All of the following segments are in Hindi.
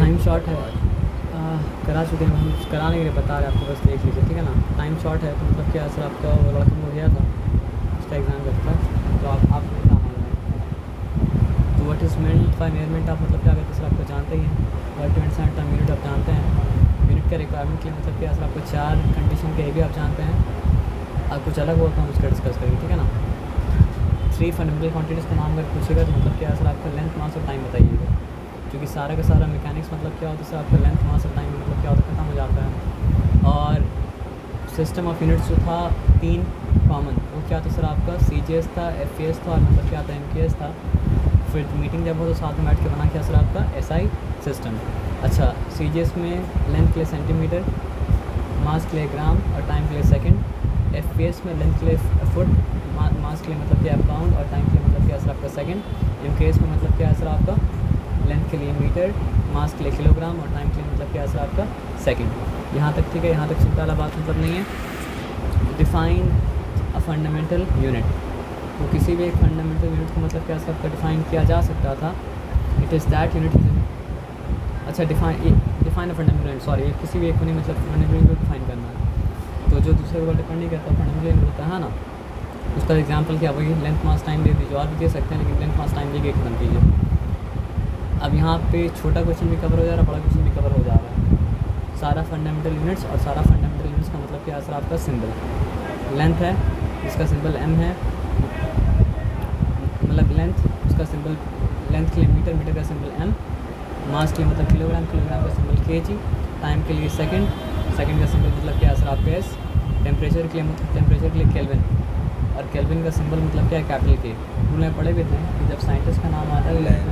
टाइम शॉर्ट है, करा चुके हैं हम, कराने के लिए बता रहे हैं आपको, बस देख लीजिए, ठीक है ना। टाइम शॉर्ट है तो मतलब क्या सर आपका वो लड़का हो गया था, उसका एग्ज़ाम लगता है, तो आपको काम आ रहा है। तो what is meant by measurement, आप मतलब क्या कहते हैं सर, आपको जानते ही हैं। वर्क सेंट टाइम यूनिट आप जानते हैं। यूनिट का रिक्वायरमेंट के लिए मतलब क्या सर आपको 4 कंडीशन के भी आप जानते हैं। आप कुछ अलग होता है उसका डिस्कस करेंगे, ठीक है ना। 3 फंडामेंटल क्वांटिटीज़ का नाम अगर पूछेगा तो मतलब क्या सर आपका लेंथ, मास और टाइम बताइएगा, क्योंकि सारा का सारा मैकेनिक्स मतलब क्या होता है सर आपका लेंथ, मास और टाइम मतलब क्या होता है, ख़त्म हो जाता है। और सिस्टम ऑफ यूनिट्स जो था 3 कॉमन, वो क्या था सर आपका CGS था, FES था और मतलब क्या था MKS था। फिर मीटिंग जब हो तो साथ में बैठ के बना क्या सर आपका SI सिस्टम। अच्छा, CGS में लेंथ के लिए सेंटीमीटर, मास के लिए ग्राम और टाइम के लिए सेकंड। FPS में लेंथ के लिए फुट, मास के लिए मतलब क्या पाउंड और टाइम के लिए मतलब क्या सर आपका सेकंड। MKS में मतलब क्या है सर आपका लेंथ के लिए मीटर, मास के लिए किलोग्राम और टाइम के लिए मतलब क्या है सर आपका सेकंड। यहाँ तक ठीक है, यहाँ तक चिंता वाला बात मतलब नहीं है। डिफाइन अ फंडामेंटल यूनिट, तो किसी भी एक फंडामेंटल यूनिट को मतलब क्या सर आपका डिफ़ाइन किया जा सकता था। इट इज़ दैट यूनिट, अच्छा define a fundamental unit, sorry किसी भी एक को नहीं, मतलब फंडामेंटल यूनिट को डिफाइन करना है। तो जो दूसरे को डिपेंड नहीं करता फंडामेंटल यूनिट होता है ना, उसका एग्जांपल क्या वही लेंथ मास टाइम दे दीजिए, और भी दे सकते हैं लेकिन लेंथ मास टाइम देके खत्म कीजिए। अब यहाँ पे छोटा क्वेश्चन भी कवर हो जा रहा है, बड़ा क्वेश्चन भी कवर हो जा रहा है। सारा फंडामेंटल यूनिट्स, और सारा फंडामेंटल यूनिट्स का मतलब क्या है सर आपका सिंबल लेंथ है, इसका सिंबल M है, मतलब लेंथ, उसका सिंबल लेंथ के लिए मीटर, मीटर का सिंबल M, मास के लिए मतलब किलोग्राम, किलोग्राम का सिंबल kg, टाइम के लिए सेकंड, सेकंड का सिंबल मतलब क्या है सर आपका S, टेम्परेचर के लिए मतलब टेम्परेचर के लिए केल्विन, और केल्विन का सिंबल मतलब क्या है कैपिटल K। रूल में पढ़े भी थे कि जब साइंटिस्ट का नाम आता है लेंथ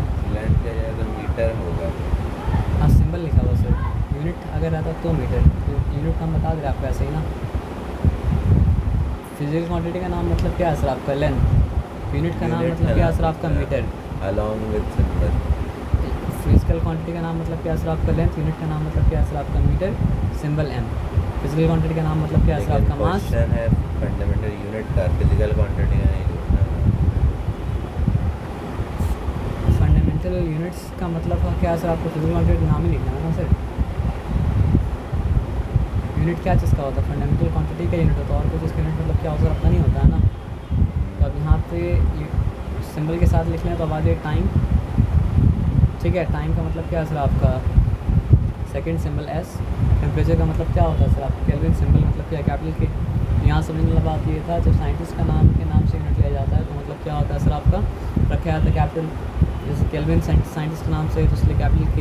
क्या जाएगा, मीटर होगा। हाँ सिंबल लिखा हुआ सर, यूनिट अगर रहता तो मीटर, तो यूनिट हम बता दे रहे आपको ऐसे ही ना। फिजिकल क्वांटिटी का नाम मतलब क्या है सर आपका लेंथ, यूनिट का नाम मतलब क्या है सर आपका metre, along with symbol. Physical quantity का नाम मतलब क्या है सर आपका लेंथ, यूनिट का नाम मतलब क्या है सर आपका metre, symbol M। Physical quantity का नाम मतलब क्या है सर आपका मास। क्वेश्चन है फंडामेंटल यूनिट का, फिजिकल क्वांटिटी का नहीं पूछना। फंडामेंटल यूनिट्स का मतलब क्या है सर आपको फिजिकल क्वांटिटी नाम ही लिखना है ना सर। यूनिट क्या चीज़ का होता है, फंडामेंटल क्वांटिटी का यूनिट होता है, और कुछ इसका यूनिट मतलब क्या होता है आपका नहीं होता है ना। तो अब यहाँ पे सिंबल के साथ लिख लें तो अब आ जाए टाइम, ठीक है। टाइम का मतलब क्या है सर आपका सेकंड, सिंबल S। टेम्परेचर का मतलब क्या होता है सर आपका केल्विन, सिंबल मतलब क्या है कैपिटल K। यहाँ समझने वाला बात ये था, जब साइंटिस्ट का नाम के नाम से यूनिट लिया जाता है तो मतलब क्या होता है सर आपका रखा जाता है कैपिटल, जैसे केल्विन साइंटिस्ट के नाम से तो इसलिए कैपिटल K,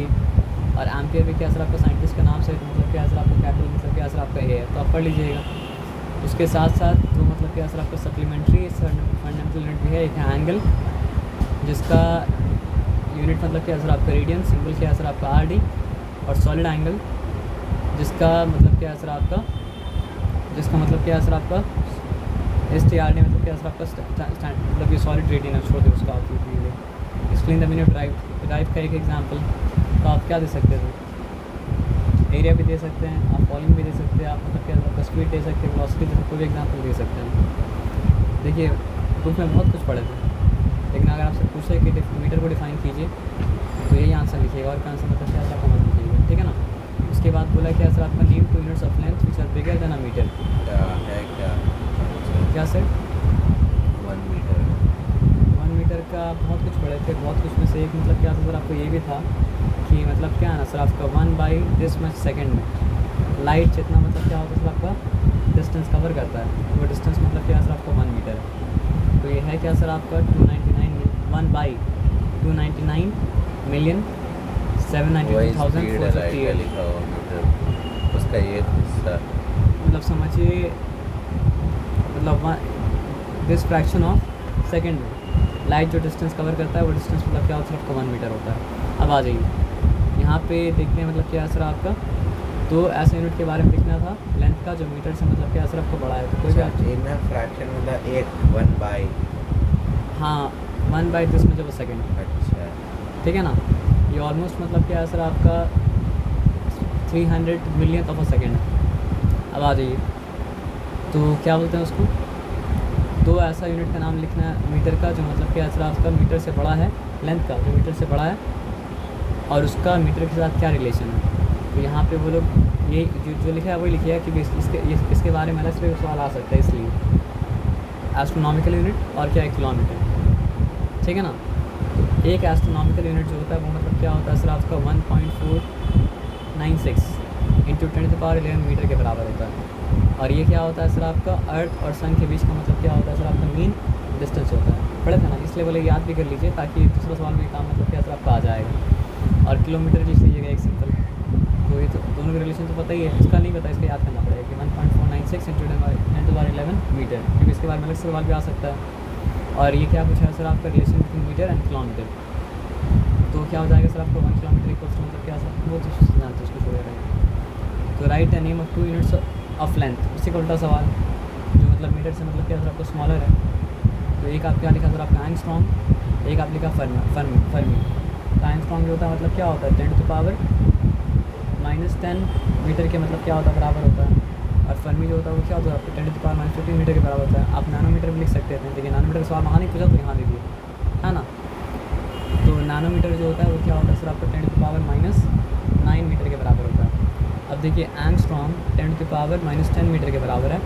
और एम्पियर भी क्या सर आपका साइंटिस्ट के नाम से तो मतलब क्या सर आपका कैपिटल, मतलब क्या सर आपका A है, तो आप पढ़ लीजिएगा। उसके साथ साथ तो मतलब क्या सर आपका सप्लीमेंट्री फंडामेंटल यूनिट भी है, एक है एंगल, जिसका यूनिट मतलब क्या है सर आपका रेडियन, सिंबल क्या है सर आपका RD, और सॉलिड एंगल जिसका मतलब क्या है सर आपका, जिसका मतलब क्या है सर आपका STRD, मतलब क्या है सर आपका मतलब ये सॉलिड रेडियन है, छोड़ दे उसका आप explain the meaning of drive का एक एग्जांपल, तो आप क्या दे सकते थे, एरिया भी दे सकते हैं आप, वॉल्यूम भी दे सकते हैं आप, मतलब क्या आपका स्पीड दे सकते हैं, वेलोसिटी दे सकते, कोई भी एग्जांपल दे सकते हैं। देखिए बुक में बहुत कुछ पढ़े थे, लेकिन अगर आपसे पूछे कि मीटर को डिफाइन कीजिए तो यही आंसर लिखिएगा, और क्या आंसर मतलब क्या सर आपका मत लिखिएगा, ठीक है ना। उसके बाद बोला क्या सर आपका need 2 units of length which are bigger than a metre. क्या है क्या क्या सर 1 मीटर। 1 मीटर का बहुत कुछ पढ़े थे, बहुत कुछ में से एक मतलब क्या था सर आपको ये भी था कि मतलब क्या है ना सर आपका 1/this much सेकेंड में लाइट जितना मतलब क्या होता है सर आपका डिस्टेंस कवर करता है, वो डिस्टेंस मतलब क्या है सर आपका 1 मीटर है। तो ये है क्या सर आपका 299,792,458 लिखा हुआ मीटर, उसका ये हिस्सा। मतलब समझिए, मतलब दिस फ्रैक्शन ऑफ सेकेंड में लाइट जो डिस्टेंस कवर करता है वो डिस्टेंस मतलब क्या होता है आपका 1 मीटर होता है। अब आ जाइए यहाँ पे देखते हैं मतलब क्या सर आपका, तो ऐसे यूनिट के बारे में लिखना था लेंथ का जो मीटर से मतलब क्या सर आपको बड़ा है, तो कोई भी इनमें फ्रैक्शन मतलब 1 बाई, हाँ 1/this में जब सेकेंड, अच्छा ठीक है ना। ये ऑलमोस्ट मतलब क्या है सर आपका 300 मिलियन ऑफ अ सेकेंड है। अब आ जाइए तो क्या बोलते हैं उसको, दो ऐसा यूनिट का नाम लिखना है मीटर का जो मतलब क्या है सर आपका मीटर से बड़ा है, लेंथ का जो मीटर से बड़ा है, और उसका मीटर के साथ क्या रिलेशन है। तो यहाँ पे वो लोग ये जो लिखा है वही लिखा है कि इसके बारे में अलग से सवाल आ सकता है, इसलिए एस्ट्रोनॉमिकल यूनिट और क्या है किलोमीटर, ठीक है ना। तो एक एस्ट्रोनॉमिकल यूनिट जो होता है वो मतलब क्या होता है सर आपका 1.496 इंटू 10⁻11 मीटर के बराबर होता है। और ये क्या होता है सर आपका अर्थ और सन के बीच का मतलब क्या होता है सर आपका मीन डिस्टेंस होता है, पढ़ा था ना, इसलिए बोले याद भी कर लीजिए ताकि दूसरा सवाल में काम मतलब क्या सर आपका आ जाएगा। और किलोमीटर लिख लीजिएगा एक सिंपल, तो ये तो दोनों का रिलेशन तो पता ही है, इसका नहीं पता, इसका याद करना पड़ेगा कि 1.496 इंटू 10⁻11 मीटर, क्योंकि इसके बारे में अलग से सवाल भी आ सकता है। और ये क्या पूछा है सर आपका relation between metre and kilometre, तो क्या हो जाएगा सर आपको 1 किलोमीटर इक्वल्स टू मतलब क्या सर वो तो जानते उसको छोड़ रहे। तो right the name of 2 units of length, इसी का उल्टा सवाल जो मतलब मीटर से मतलब क्या सर आपको स्मॉलर है। तो एक आप क्या लिखा सर आपका एंगस्ट्रॉम, एक आप लिखा फर्मी। तो एंगस्ट्रॉम जो होता है मतलब क्या होता है 10⁻−10 मीटर के मतलब क्या होता है बराबर होता है। और फर्मी जो होता है वो क्या होता है आपको 10⁻−15 मीटर के बराबर होता है। आप नैनोमीटर भी लिख सकते हैं, लेकिन नैनोमीटर का सवाल वहाँ नहीं पूछा तो यहाँ दे दिए, है ना। तो नैनोमीटर जो होता है वो क्या होता है सर आपको 10⁻−9 मीटर के बराबर होता है। अब देखिए एंगस्ट्रॉम 10⁻−10 मीटर के बराबर है,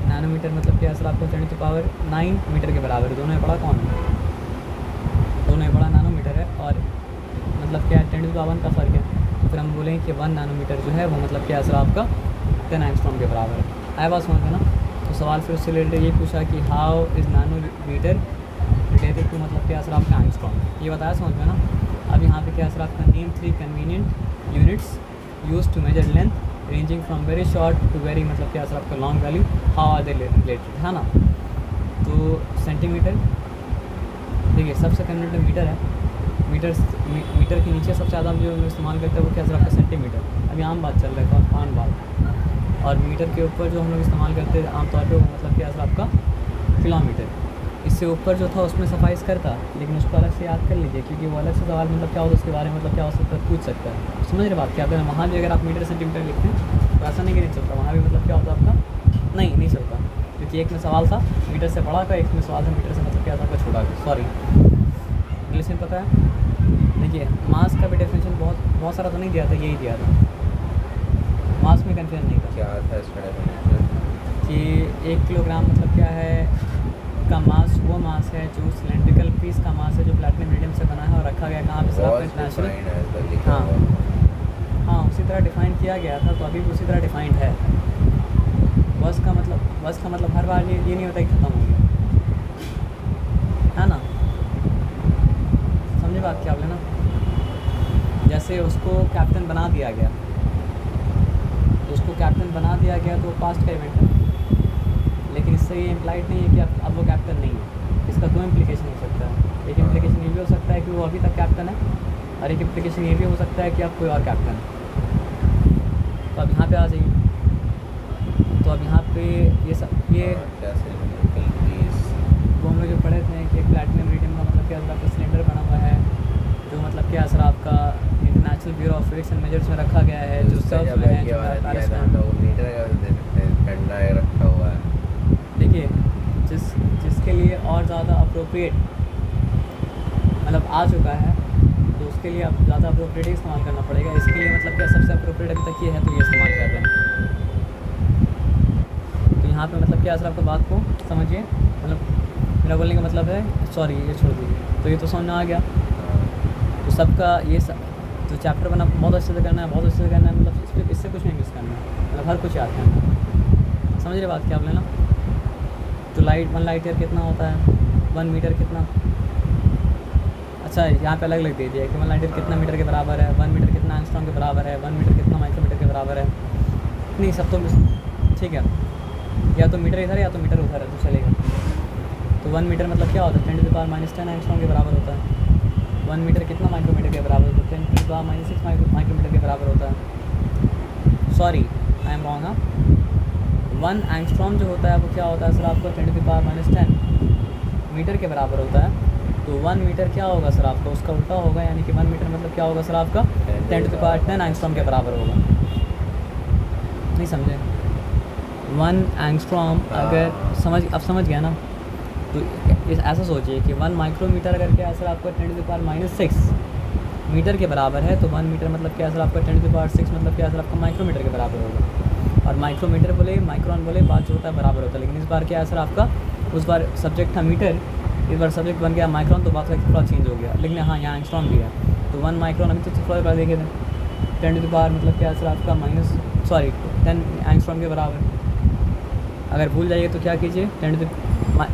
नैनोमीटर मतलब क्या है सर आपको 10⁻9 मीटर के बराबर है। दोनों में बड़ा कौन है, दोनों में बड़ा नैनोमीटर है। और मतलब क्या है 10⁻1 का फ़र्क है, फिर हम बोलेंगे कि 1 नैनोमीटर जो है वो मतलब क्या है सर आपका 10 एंगस्ट्रॉम के बराबर है। आया बात समझ में ना। तो सवाल फिर उससे रिलेटेड ये पूछा कि how is nanometre related to मतलब क्या सर आपका एंगस्ट्रॉम, ये बताया समझ में ना। अब यहाँ पे क्या सर आपका name 3 convenient units use to measure length ranging from very short to very मतलब क्या सर आपका long value, how are they related, है ना। तो सेंटीमीटर देखिए सबसे कन्वीनियंट मीटर है, मीटर के नीचे सबसे ज़्यादा जो इस्तेमाल करते हैं वो क्या सर आपका सेंटीमीटर, अभी आम बात चल रहा है आम बात। और मीटर के ऊपर जो हम लोग इस्तेमाल करते हैं आमतौर पे वो मतलब क्या सर आपका किलोमीटर। इससे ऊपर जो था उसमें सफाइस करता, लेकिन उसको अलग से याद कर लीजिए क्योंकि वो अलग से सवाल मतलब क्या होता है उसके बारे में मतलब क्या हो सकता है पूछ सकता है। समझ रहे बात क्या, अगर वहाँ भी अगर आप मीटर सेंटीमीटर लिखते हैं तो ऐसा नहीं कि नहीं चलता, वहाँ भी मतलब क्या होता आपका नहीं चलता, क्योंकि एक में सवाल था मीटर से बड़ा का, एक में सवाल था मीटर से मतलब क्या था आपका छोटा का, सॉरी रिलेशन पता है। देखिए मास का भी डेफिनेशन बहुत सारा तो नहीं दिया था, यही दिया था, मास में कन्फ्यूजन नहीं था। क्या था इसका डेफिनेशन कि 1 किलोग्राम मतलब क्या है का मास वो मास है जो सिलेंड्रिकल पीस का मास है जो प्लैटिनम मीडियम से बना है और रखा गया कहाँ पे सर आपका इंटरनेशनल, हाँ उसी तरह डिफाइन किया गया था, तो अभी भी उसी तरह डिफाइंड है। बस का मतलब हर बार ये नहीं होता कि ख़त्म हो गया, है ना, समझे बात क्या बोले ना। जैसे उसको कैप्टन बना दिया गया, तो उसको कैप्टन बना दिया गया तो पास्ट का इवेंट है, लेकिन इससे ये इम्प्लाइड नहीं है कि अब वो कैप्टन नहीं है। इसका 2 इम्प्लीकेशन हो सकता है, एक इम्प्लीकेशन ये भी हो सकता है कि वो अभी तक कैप्टन है, और एक इम्प्लीकेशन ये भी हो सकता है कि अब कोई और कैप्टन है। तो अब यहाँ पे आ जाइए, तो अब यहाँ पे ये वो हम लोग जो पढ़े थे कि एक प्लैटिनम रीडियम का मतलब क्या सर आपका सिलेंडर बना हुआ है जो मतलब क्या सर आपका International Bureau of Weights and Measures में रखा गया है, जो सर्व में है, जो पेरिस में रखा हुआ है। देखिए जिसके लिए और ज़्यादा अप्रोप्रिएट मतलब आ चुका है तो उसके लिए अब ज़्यादा अप्रोप्रिएट ही इस्तेमाल करना पड़ेगा। इसके लिए मतलब क्या सबसे अप्रोप्रिएट अभी तक ये है तो ये इस्तेमाल कर रहे हैं। तो यहाँ पे मतलब क्या सर आपको बात को समझिए, मतलब मेरा बोलने का मतलब है, सॉरी ये छोड़ दीजिए, तो ये तो समझ में आ गया। तो सबका ये तो चैप्टर बना बहुत अच्छे से करना है, बहुत अच्छे से करना है, मतलब इससे कुछ नहीं मिस करना है, मतलब हर कुछ याद करना है। समझ रहे बात क्या बोले ना। तो 1 लाइट ईयर कितना होता है, 1 मीटर कितना, अच्छा यहाँ पे अलग अलग दे दिया कि 1 लाइट ईयर कितना मीटर के बराबर है, 1 मीटर कितना एंगस्ट्रॉम के बराबर है, 1 मीटर कितना माइक्रोमीटर के बराबर है। नहीं सब तो ठीक है, या तो मीटर इधर है या तो मीटर उधर है तो चलेगा। तो 1 मीटर मतलब क्या होता है 10⁻10 एंगस्ट्रॉम के बराबर होता है। 1 मीटर कितना माइक्रोमीटर के बराबर होता है 10⁻6 माइक्रोमीटर के बराबर होता है। सॉरी आई एम रॉन्ग, हाँ 1 एंगस्ट्रॉम जो होता है वो क्या होता है सर आपको 10⁻10 मीटर के बराबर होता है। तो 1 मीटर क्या होगा सर आपका, उसका उल्टा होगा, यानी कि 1 मीटर मतलब क्या होगा सर आपका 10⁻10 एंगस्ट्रॉम के बराबर होगा। नहीं समझे, 1 एंगस्ट्रॉम अगर अब समझ गया ना। तो ऐसा सोचिए कि 1 माइक्रोमीटर अगर क्या है सर आपको 10⁻6 मीटर के बराबर है, तो 1 मीटर मतलब क्या सर आपका 10⁶ मतलब क्या सर आपका माइक्रोमीटर के बराबर होगा। और माइक्रोमीटर बोले माइक्रोन बोले बात जो होता है बराबर होता है, लेकिन इस बार क्या है सर आपका, उस बार सब्जेक्ट था मीटर, इस बार सब्जेक्ट बन गया माइक्रोन, तो बात का थोड़ा चेंज हो गया। लेकिन हाँ यहाँ एंगस्ट्रॉम भी है, तो 1 माइक्रोन अभी तो थोड़ा बार देखे थे 10⁻, मतलब क्या सर आपका 10 एंगस्ट्रॉम के बराबर। अगर भूल जाइए तो क्या कीजिए,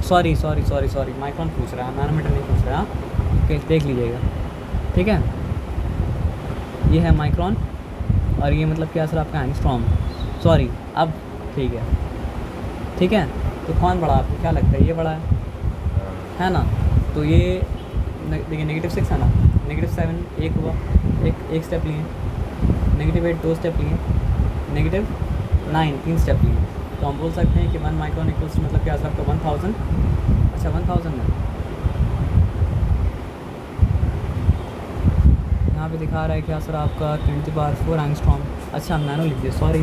सॉरी माइक्रोन पूछ रहा है, नैनोमीटर नहीं पूछ रहा है, ओके देख लीजिएगा, ठीक है। ये है माइक्रोन और ये मतलब क्या सर आपका एंगस्ट्रॉम, सॉरी अब ठीक है। तो कौन बड़ा आपको क्या लगता है, ये बड़ा है ना। तो ये देखिए -6 है ना, -7 एक हुआ, एक स्टेप लिए, -8 2 स्टेप लिए, -9 3 स्टेप लिए। तो हम बोल सकते हैं कि 1 माइक्रोन इक्वल्स मतलब क्या सर आपका 1000, अच्छा 1000 में यहाँ पे दिखा रहा है क्या सर आपका 10⁴ एंगस्ट्रॉम, अच्छा नैनो लिख दिए, सॉरी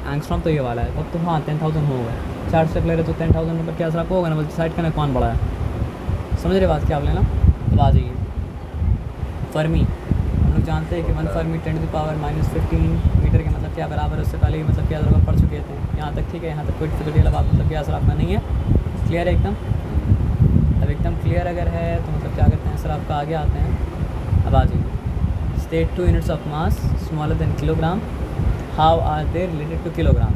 एंगस्ट्रॉम तो ये वाला है, तब तो हाँ 10,000 होगा, 4 स्टेप ले रहे तो 10,000 मतलब क्या सर आपको होगा ना, बल्कि डिसाइड करना कौन बड़ा है, समझ रहे बात क्या आप लेना। अब आ जाइए फर्मी, हम लोग जानते हैं कि 1 फर्मी 10⁻⁻15 मीटर के मतलब क्या बराबर है, उससे पहले ही मतलब क्या सर पढ़ चुके थे यहाँ तक, ठीक है। यहाँ तक कोई डिफिकल्टी वाला बात मतलब क्या सर आपका नहीं है, क्लियर है एकदम। अब एकदम क्लियर अगर है तो मतलब क्या करते हैं सर आपका आगे आते हैं। अब आ जाइए, state 2 units of mass smaller than kilogram, how are they related to kilogram.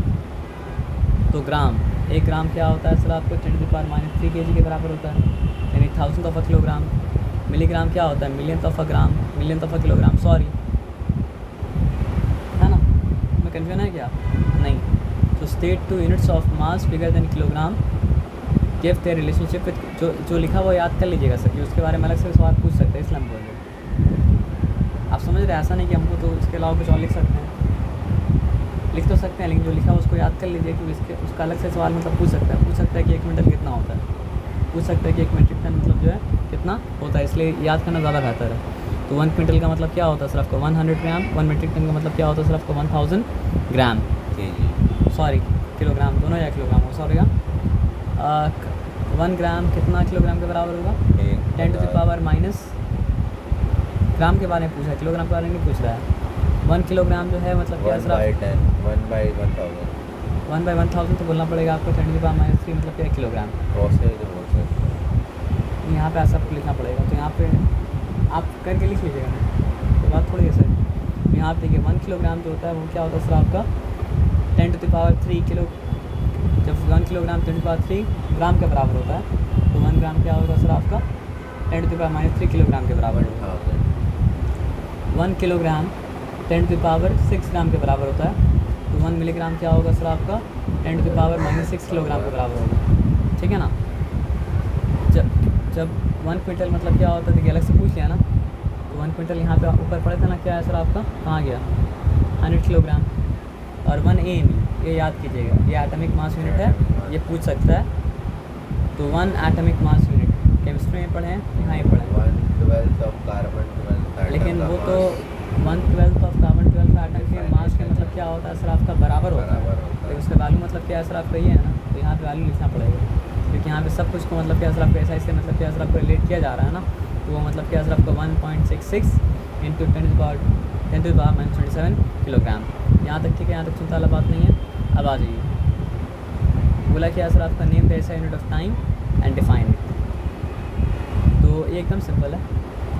तो ग्राम, 1 ग्राम क्या होता है सर आपको 10⁻³ kg के बराबर होता है, यानी 1000th of a kilogram. Milligram क्या होता है millionth of a gram, millionth of a kilogram, sorry है ना, मैं कन्फ्यूजन है क्या, नहीं। तो state 2 units of mass bigger than kilogram give their relationship with, जो लिखा वो याद कर लीजिएगा सर, कि उसके बारे में अलग से सवाल पूछ सकते हैं, इसलिए हम बोल रहे हैं। आप समझ रहे हैं, ऐसा नहीं कि हमको तो इसके अलावा कुछ और लिख सकते हैं, लिख तो सकते हैं, लेकिन जो लिखा है उसको याद कर लीजिए, कि उसका अलग से सवाल मतलब पूछ सकता है कि 1 क्विंटल कितना होता है, पूछ सकता है कि 1 मीट्रिक टन मतलब जो है कितना होता है, इसलिए याद करना ज़्यादा बेहतर है। तो 1 क्विंटल का मतलब क्या होता है सर आपका 100 ग्राम, 1 मीट्रिक टन का मतलब क्या होता है सर आपका 1000 ग्राम, सॉरी किलोग्राम, दोनों या किलोग्राम हो, सॉरी 1 ग्राम कितना किलोग्राम के बराबर होगा, 10⁻⁻, ग्राम के बारे में पूछा है, किलोग्राम के बारे में नहीं पूछ रहा है। 1 किलोग्राम जो है मतलब क्या सर 1/1000 तो बोलना पड़ेगा आपको 10⁻³ मतलब क्या किलोग्राम, यहाँ पे ऐसा लिखना पड़ेगा। तो यहाँ पे आप करके लिख लीजिएगा ना, तो बात थोड़ी है सर। यहाँ पे देखिए 1 किलोग्राम जो होता है वो क्या होता है सर आपका 10⁻³ किलो, जब 1 किलोग्राम 10⁻³ ग्राम के बराबर होता है, तो 1 ग्राम क्या होगा सर आपका 10⁻³ किलोग्राम के बराबर होगा। 1 किलोग्राम 10⁻6 ग्राम के बराबर होता है, तो 1 मिलीग्राम क्या होगा सर आपका 10⁻⁻6 किलोग्राम के बराबर होगा, ठीक है ना। जब 1 क्विंटल मतलब क्या होता है, देखिए अलग से पूछ लिया ना, तो 1 क्विंटल यहाँ पे ऊपर पड़े थे ना, क्या है सर आपका कहाँ गया 100 किलोग्राम, और 1 AME ये याद कीजिएगा, ये एटॉमिक मास यूनिट है, ये पूछ सकता है। तो 1 एटॉमिक मास यूनिट केमिस्ट्री में पढ़े हैं, यहाँ ही पढ़े, 1/12 ऑफ कार्बन, 12 लेकिन वो तो 1/12 ऑफ कार्बन 12 एटम के मास के मतलब क्या होता है सर आपका बराबर होता है, तो उसका वैल्यू मतलब क्या है सर आपका ये है ना, तो यहाँ पे वैल्यू लिखना पड़ेगा, क्योंकि यहाँ पे सब कुछ को मतलब क्या सर आपको ऐसा इससे मतलब क्या सर आपको रिलेट किया जा रहा है ना, तो वो मतलब क्या सर आपका 1.66 × 10⁻⁻27 किलोग्राम, यहाँ तक ठीक है, यहाँ तक चिंता वाला बात नहीं है। अब आ जाइए, बोला क्या सर आपका नेम द ऐसा unit of time and define it, तो ये एकदम सिंपल है।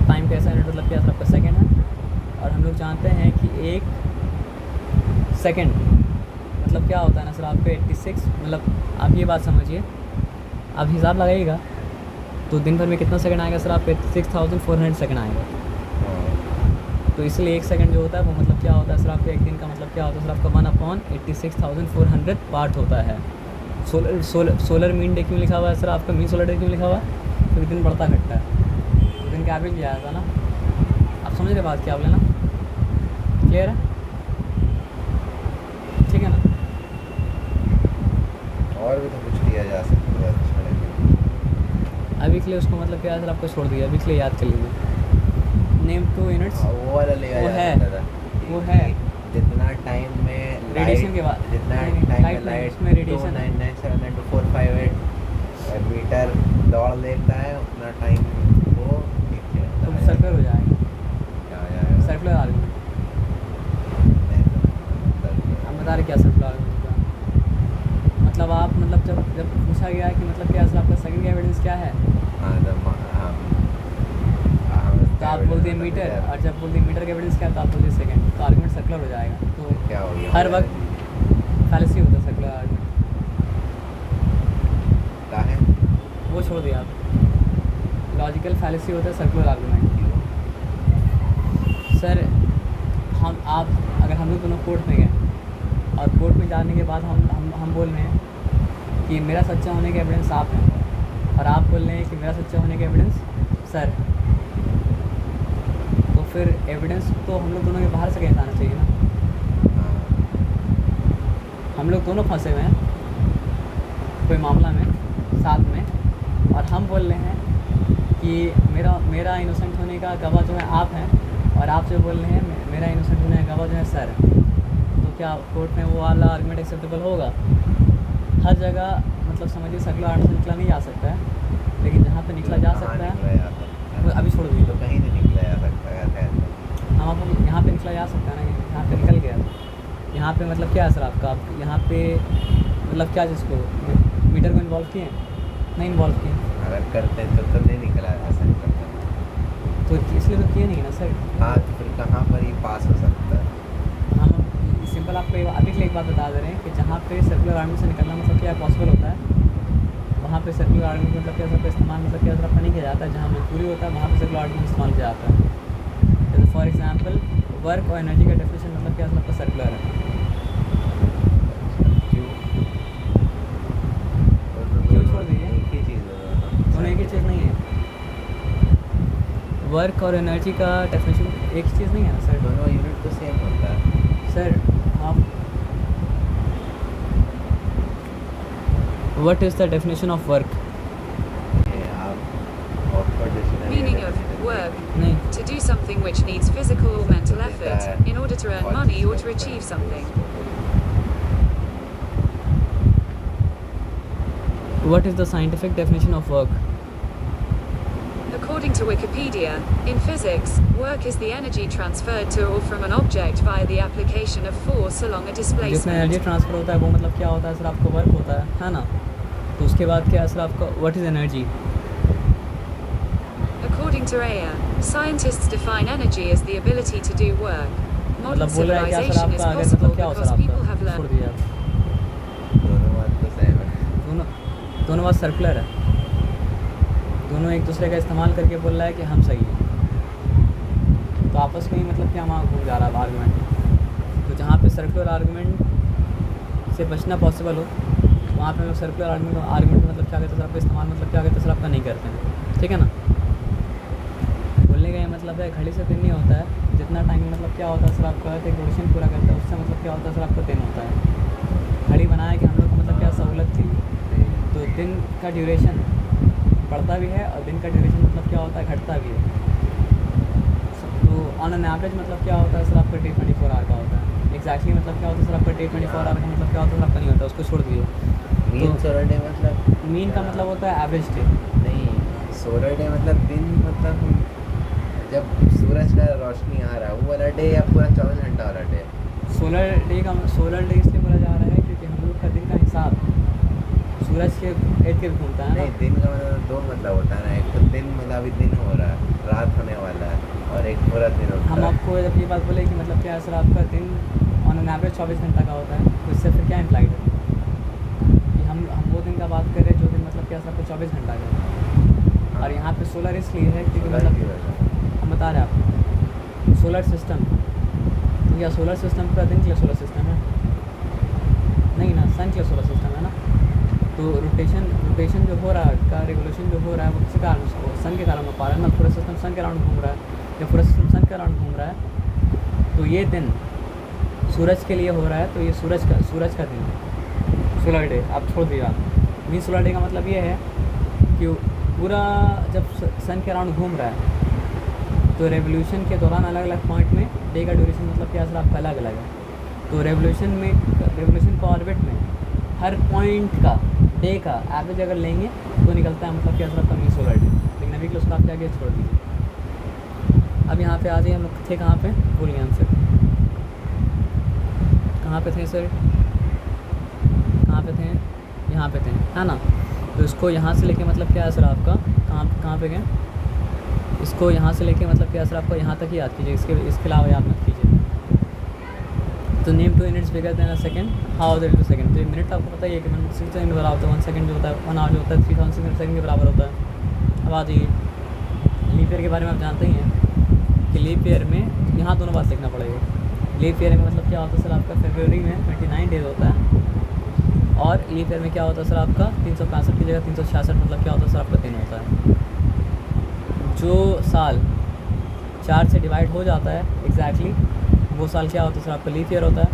टाइम का ऐसा यूनिट मतलब क्या सर आपका सेकेंड है, और हम लोग जानते हैं कि 1 सेकेंड मतलब क्या होता है ना सर आपका 86, मतलब आप ये बात समझिए, आप हिसाब लगाइएगा तो दिन भर में कितना सेकंड आएगा सर आपका 86,400 सेकंड आएगा। तो इसलिए 1 सेकंड जो होता है वो मतलब क्या होता है सर आपका एक दिन का मतलब क्या होता है सर आपका 1/86,400 पार्ट होता है। सोलर मीन डे क्यों लिखा हुआ है सर आपका, मीन सोलर डे क्यों लिखा हुआ है, क्योंकि दिन बढ़ता घटता है, तो दिन का एवरेज भी आया था ना, आप समझ रहे बात क्या आप लेना, क्लियर है, ठीक है ना। और भी तो कुछ किया जा सकता है, अच्छा लगे। अभी के लिए उसको मतलब क्या सर आपको छोड़ दिया, अभी के लिए याद कर लीजिए। नेम 2 यूनिट्स वो वाला लिया वो जा है, सकता था। वो है जितना टाइम में रेडिएशन के बाद, जितना नहीं, टाइम लाइट में नहीं, लाइट उसमें रेडिएशन है। 299792 458 मीटर दौड़ लेता है उतना टाइम वो नीचे तो सर्कुलर हो जाएगा, क्या हो जाएगा? Circular argument. नहीं तो हम बता रहे क्या सर्कुलर आर्गुमेंट का मतलब। आप मतलब जब पूछा गया कि मतलब क्या सर आपका सेकंड का एविडेंस क्या है, तो आप बोल दिए मीटर, और जब बोल दिए मीटर का एविडेंस क्या है तो आप बोल दिए सेकंड, तो आर्गुमेंट सर्कुलर हो जाएगा। तो क्या हो गया? हर वक्त फैलेसी होता है सर्कुलर आर्गुमेंट। क्या है? वो छोड़ दिया आप, लॉजिकल फैलेसी होता है सर्कुलर आर्गुमेंट। सर अगर हम लोग दोनों कोर्ट में गए और कोर्ट में जाने के बाद हम बोल रहे हैं कि मेरा सच्चा होने का एविडेंस आप हैं, और आप बोल रहे हैं कि मेरा सच्चा होने का एविडेंस सर, तो फिर एविडेंस तो हम लोग दोनों के बाहर से कहीं आना चाहिए ना। हम लोग दोनों फंसे हुए हैं कोई मामला में साथ में, और हम बोल रहे हैं कि मेरा इनोसेंट होने का गवाह जो है आप हैं, और आप जो बोल रहे हैं मेरा इनोसेंट होने का गवाह जो है सर। तो क्या कोर्ट में वो वाला आर्गुमेंट एक्सेप्टेबल होगा? हर जगह मतलब समझिए सर्कुलर आर्गुमेंट निकला नहीं जा सकता है, लेकिन जहाँ पे निकला जा सकता है वो अभी छोड़ दीजिए। तो कहीं नहीं निकला जा सकता है। हम आपको यहाँ पे निकला जा सकता है ना, यहाँ पे निकल गया। यहाँ पे मतलब क्या है सर आपका, आप यहाँ पे मतलब क्या जिसको मीटर को इन्वॉल्व किए नहीं इन्वॉल्व किए, अगर करते तो नहीं निकला जा सकता। तो इसलिए तो किए नहीं ना सर। हाँ तो फिर कहाँ पर ही पास हो सकता है? हम सिंपल आपको अभी के लिए एक बात बता दे रहे हैं कि जहाँ पे सर्कुलर आर्गुमेंट से निकलना मतलब क्या पॉसिबल होता है, वहाँ पे सर्कुलर आर्गुमेंट मतलब क्या सबका इस्तेमाल मतलब क्या आपका नहीं किया जाता है। जहाँ मजबूरी होता है वहाँ पे सर्कुलर आर्गुमेंट इस्तेमाल किया जाता है। जैसे फॉर एग्जांपल वर्क और एनर्जी का डेफिनेशन मतलब क्या आपका सर्कुलर है। क्यों छोड़ दीजिए? एक ही चीज़ है। दोनों एक ही चीज़ नहीं है। वर्क और एनर्जी का डेफिनेशन एक चीज़ नहीं है ना सर। दोनों यूनिट तो सेम होता है सर आप what is the definition of work? ये आप Oxford dictionary Meaning of work, नहीं, to do something which needs physical or mental effort in order to earn money or to achieve something. what is the scientific definition of work? According to Wikipedia, in physics, work is the energy transferred to or from an object via the application of force along a जिसमें एनर्जी displacement. ट्रांसफ़र होता है वो मतलब क्या होता है सर आपका वर्क होता है ना। तो उसके बाद क्या है सर आपका what is energy? According to Aya, scientists define energy as the ability to do work. Modern मतलब बोल रहा है क्या सर civilization is आपका अगर possible मतलब क्या हो because सर people have आपका, छोड़ learned. दीजिए आप। दोनों बात तो सेम है। दोनों बात सर्कुलर है, दोनों एक दूसरे का इस्तेमाल करके बोल रहा है कि हम सही हैं। तो आपस में ही मतलब क्या वहाँ घूम जा रहा है आर्गुमेंट। तो जहाँ पे सर्कुलर आर्गुमेंट से बचना पॉसिबल हो वहाँ पे हम सर्कुलर आर्गुमेंट मतलब क्या कहते हैं सर आपका इस्तेमाल मतलब क्या कहते हैं सर आपका नहीं करते हैं, ठीक है ना। बोलने का ये मतलब है घड़ी से दिन नहीं होता है, जितना टाइम मतलब क्या होता है सर आपका एक रोटेशन पूरा करता है उससे मतलब क्या होता है सर आपका दिन होता है। घड़ी बनाया कि हम लोग को मतलब क्या सहूलत थी, तो दिन का ड्यूरेशन बढ़ता भी है और दिन का ड्यूरेशन मतलब क्या होता है घटता भी है। तो ऑन एन एवरेज मतलब क्या होता है सर आपका डे 24 आवर का होता है। एग्जैक्टली मतलब क्या होता है सर आपका डे 24 आवर का मतलब क्या होता है सर आपका नहीं होता, उसको छोड़ दीजिए। मीन सोलर डे मतलब मीन का मतलब होता है एवरेज डे। नहीं, सोलर डे मतलब दिन मतलब जब सूरज का रोशनी आ रहा है वो वाला डे या पूरा 24 घंटा वाला डे? सोलर डे इसलिए बोला जा रहा है क्योंकि हम लोग का दिन का हिसाब सूरज के इर्द गिर्द घूमता है नहीं, ना। दिन का मतलब दो मतलब होता है ना, एक तो दिन मतलब अभी दिन हो रहा है, रात होने वाला है, और एक पूरा दिन होता हम है। आपको जब ये बात बोले कि मतलब क्या है सर आपका दिन ऑन एन एवरेज 24 घंटा का होता है, तो इससे फिर क्या इम्प्लाइड है कि हम वो दिन का बात कर रहे हैं जो दिन मतलब क्या सर आपको 24 घंटा का है। और यहाँ पे सोलर इसलिए है क्योंकि सोलर की मतलब वजह हम बता रहे हैं आपको सोलर सिस्टम, तो क्या सोलर सिस्टम पूरा दिन के लिए सोलर सिस्टम है नहीं ना, सन के लिए सोलर सिस्टम है ना। तो रोटेशन जो हो रहा है का रेगुलेशन जो हो रहा है वो किसी कारण से सन के कारण हो पा रहा है ना। पूरा सिस्टम सन के अराउंड घूम रहा है या पूरा सिस्टम सन के अराउंड घूम रहा है, तो ये दिन सूरज के लिए हो रहा है, तो ये सूरज का दिन सोलर डे आप छोड़ दीजिए आप। मीन सोलर डे का मतलब ये है कि पूरा जब सन के अराउंड घूम रहा है तो रेवोल्यूशन के दौरान अलग अलग पॉइंट में डे का ड्यूरेशन मतलब क्या सर आपका अलग अलग है। तो रेवोल्यूशन को ऑर्बिट में हर पॉइंट का डे का एवरेज अगर लेंगे तो निकलता है मतलब क्या सर आपका मीन सोलर डे, लेकिन अभी के लिए उसका आप क्या किया छोड़ दीजिए। अब यहाँ पे आ जाइए, हम लोग थे कहाँ पे, भूल गए हमसे, कहाँ पे थे सर, कहाँ पे थे, यहाँ पे थे, है ना। तो इसको यहाँ से लेके मतलब क्या है सर आपका, कहाँ पे गए, इसको यहाँ से लेके मतलब क्या है सर आपका यहाँ तक ही याद कीजिए, इसके अलावा याद मत कीजिए। तो name 2 units bigger than a second, how that to second. तो ये मिनट आपको पता ही है कि 1 सेकंड के बराबर होता है, 1 सेकंड जो होता है 1 आवर जो होता है 3000 सेकंड के बराबर होता है। अब आ जाइए लीप ईयर के बारे में, आप जानते ही हैं कि लीप ईयर में यहाँ दोनों बात लिखना पड़ेगा। लीप ईयर में मतलब क्या होता है सर आपका, फरवरी में 29 डेज होता है, और लीप ईयर में क्या होता है सर आपका 365 की जगह 366 मतलब क्या होता है सर आपका दिन होता है। जो साल 4 से डिवाइड हो जाता है एग्जैक्टली वो साल क्या होता है सर आपका लीप ईयर होता है,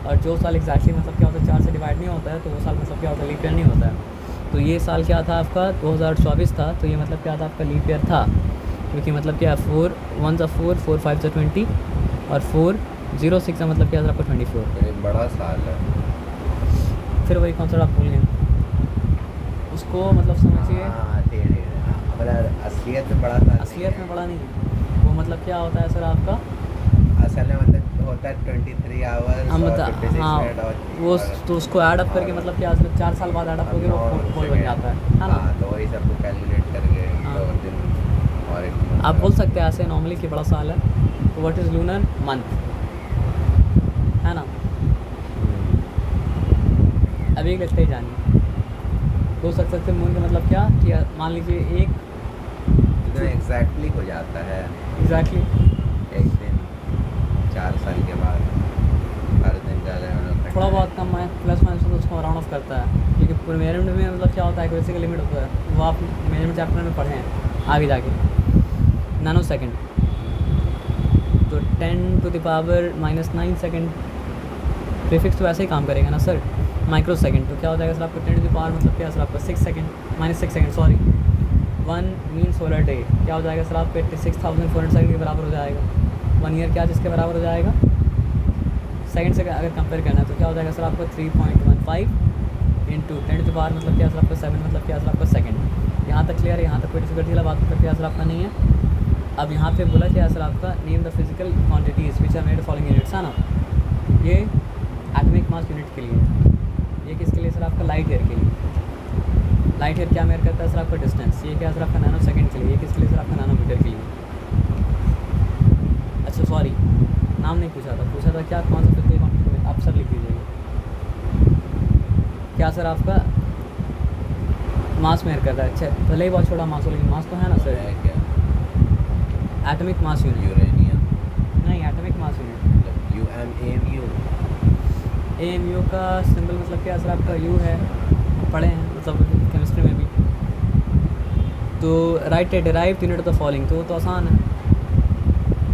और जो साल एग्जैक्टली मतलब क्या होता है 4 से डिवाइड नहीं होता है तो वो साल मतलब क्या होता है लीप ईयर नहीं होता है। तो ये साल क्या था आपका 2024 था, तो ये मतलब क्या था आपका लीप ईयर था, क्योंकि मतलब क्या 4 1 4 4 5 20 और 4 0 6 का मतलब क्या था आपका 24। तो ये बड़ा साल है। फिर वही कॉन्सेप्ट आप भूल गए, उसको मतलब समझिए हाँ, मतलब असलियत में बड़ा साल असलियत नहीं में है। बड़ा नहीं है वो, मतलब क्या होता है सर आपका, असल में मतलब होता है 23 आवर्स हम और बता 56 हाँ मिनट वो और तो उसको ऐड अप करके और- मतलब क्या सिर्फ 4 साल बाद ऐड अप होकर वो फोर बन जाता है ना। हाँ, तो वही सबको कैलकुलेट करके हाँ। 2 दिन और 1 दिन आप बोल सकते हैं ऐसे नॉर्मली कि बड़ा साल है, तो व्हाट इज़ लूनर मंथ, है ना। अभी एक लिखते ही जानिए, दो सक्सेसिव मून का मतलब क्या कि मान लीजिए एक तो एग्जैक्टली हो जाता है एग्जैक्टली एक दिन 4 साल के बाद, हर दिन ज़्यादा थोड़ा बहुत कम है प्लस माइनस तो उसको राउंड ऑफ करता है, क्योंकि पूरे मेजरमेंट में मतलब क्या होता है एक्यूरेसी का लिमिट होता है, वो आप मेजरमेंट चैप्टर में पढ़े हैं आगे जाके। नैनो सेकेंड तो 10⁻⁻9 सेकेंड प्रीफिक्स तो वैसे ही काम करेगा ना सर। माइक्रो सेकेंड तो क्या हो जाएगा सर आपको 10⁻ मतलब क्या सर आपका 6 second -6 second sorry. 1 mean solar day क्या हो जाएगा सर आपको 86,400 सेकेंड के बराबर हो जाएगा। 1 ईयर क्या जिसके बराबर हो जाएगा, सेकंड से अगर कंपेयर करना है तो क्या हो जाएगा सर आपको 3.15 इंटू 10⁻ मतलब क्या सर आपका 7 मतलब क्या सर आपका सेकंड। यहाँ तक क्लियर है, यहाँ तक कोई डिफिकल्टी वाला बात मतलब क्या सर आपका नहीं है। अब यहाँ पे बोला क्या सर आपका name the physical quantities which are made following units, है ना। ये एटॉमिक मास यूनिट के लिए, ये किसके लिए सर आपका लाइट ईयर के लिए। लाइट ईयर क्या मेयर करता है सर आपका डिस्टेंस, ये क्या सर आपका नैनो सेकंड के लिए, ये किसके लिए सर आपका नैनोमीटर के लिए। अच्छा सॉरी नाम नहीं पूछा था क्या कौन सा फिजिकल क्वांटिटी आप सर लिख दीजिएगा। क्या सर आपका मास मेयर कर रहा है, अच्छा भले ही बहुत छोटा मास हो लेकिन मास तो है ना सर। है क्या एटॉमिक मास यूनिट, यूरेनियम, नहीं atomic mass unit. AMU AMU का सिंबल मतलब क्या सर आपका यू है, पढ़े हैं मतलब केमिस्ट्री में भी। तो right A derived unit of the following, तो वो तो आसान है।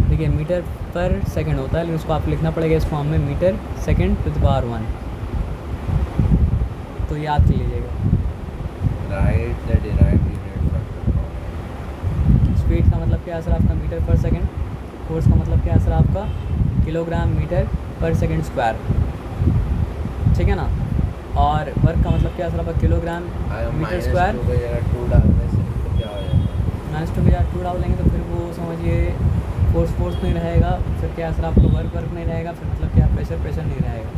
देखिए मीटर पर सेकंड होता है लेकिन उसको आपको लिखना पड़ेगा इस फॉर्म में metre second to the power 1, तो याद कर लीजिएगा। Write the derived unit from speed का मतलब क्या है सर आपका मीटर पर सेकंड, फोर्स का मतलब क्या है सर आपका किलोग्राम मीटर पर सेकंड स्क्वायर, ठीक है ना। और वर्क का मतलब क्या है सर आपका किलोग्राम मीटर स्क्वायर। -2 की जगह 2 डालने से तो क्या हो जाएगा, -2 के जगह 2 डाल देंगे तो फिर वो समझिए फोर्स नहीं रहेगा, फिर क्या सर आपका वर्क नहीं रहेगा, फिर मतलब क्या प्रेशर नहीं रहेगा।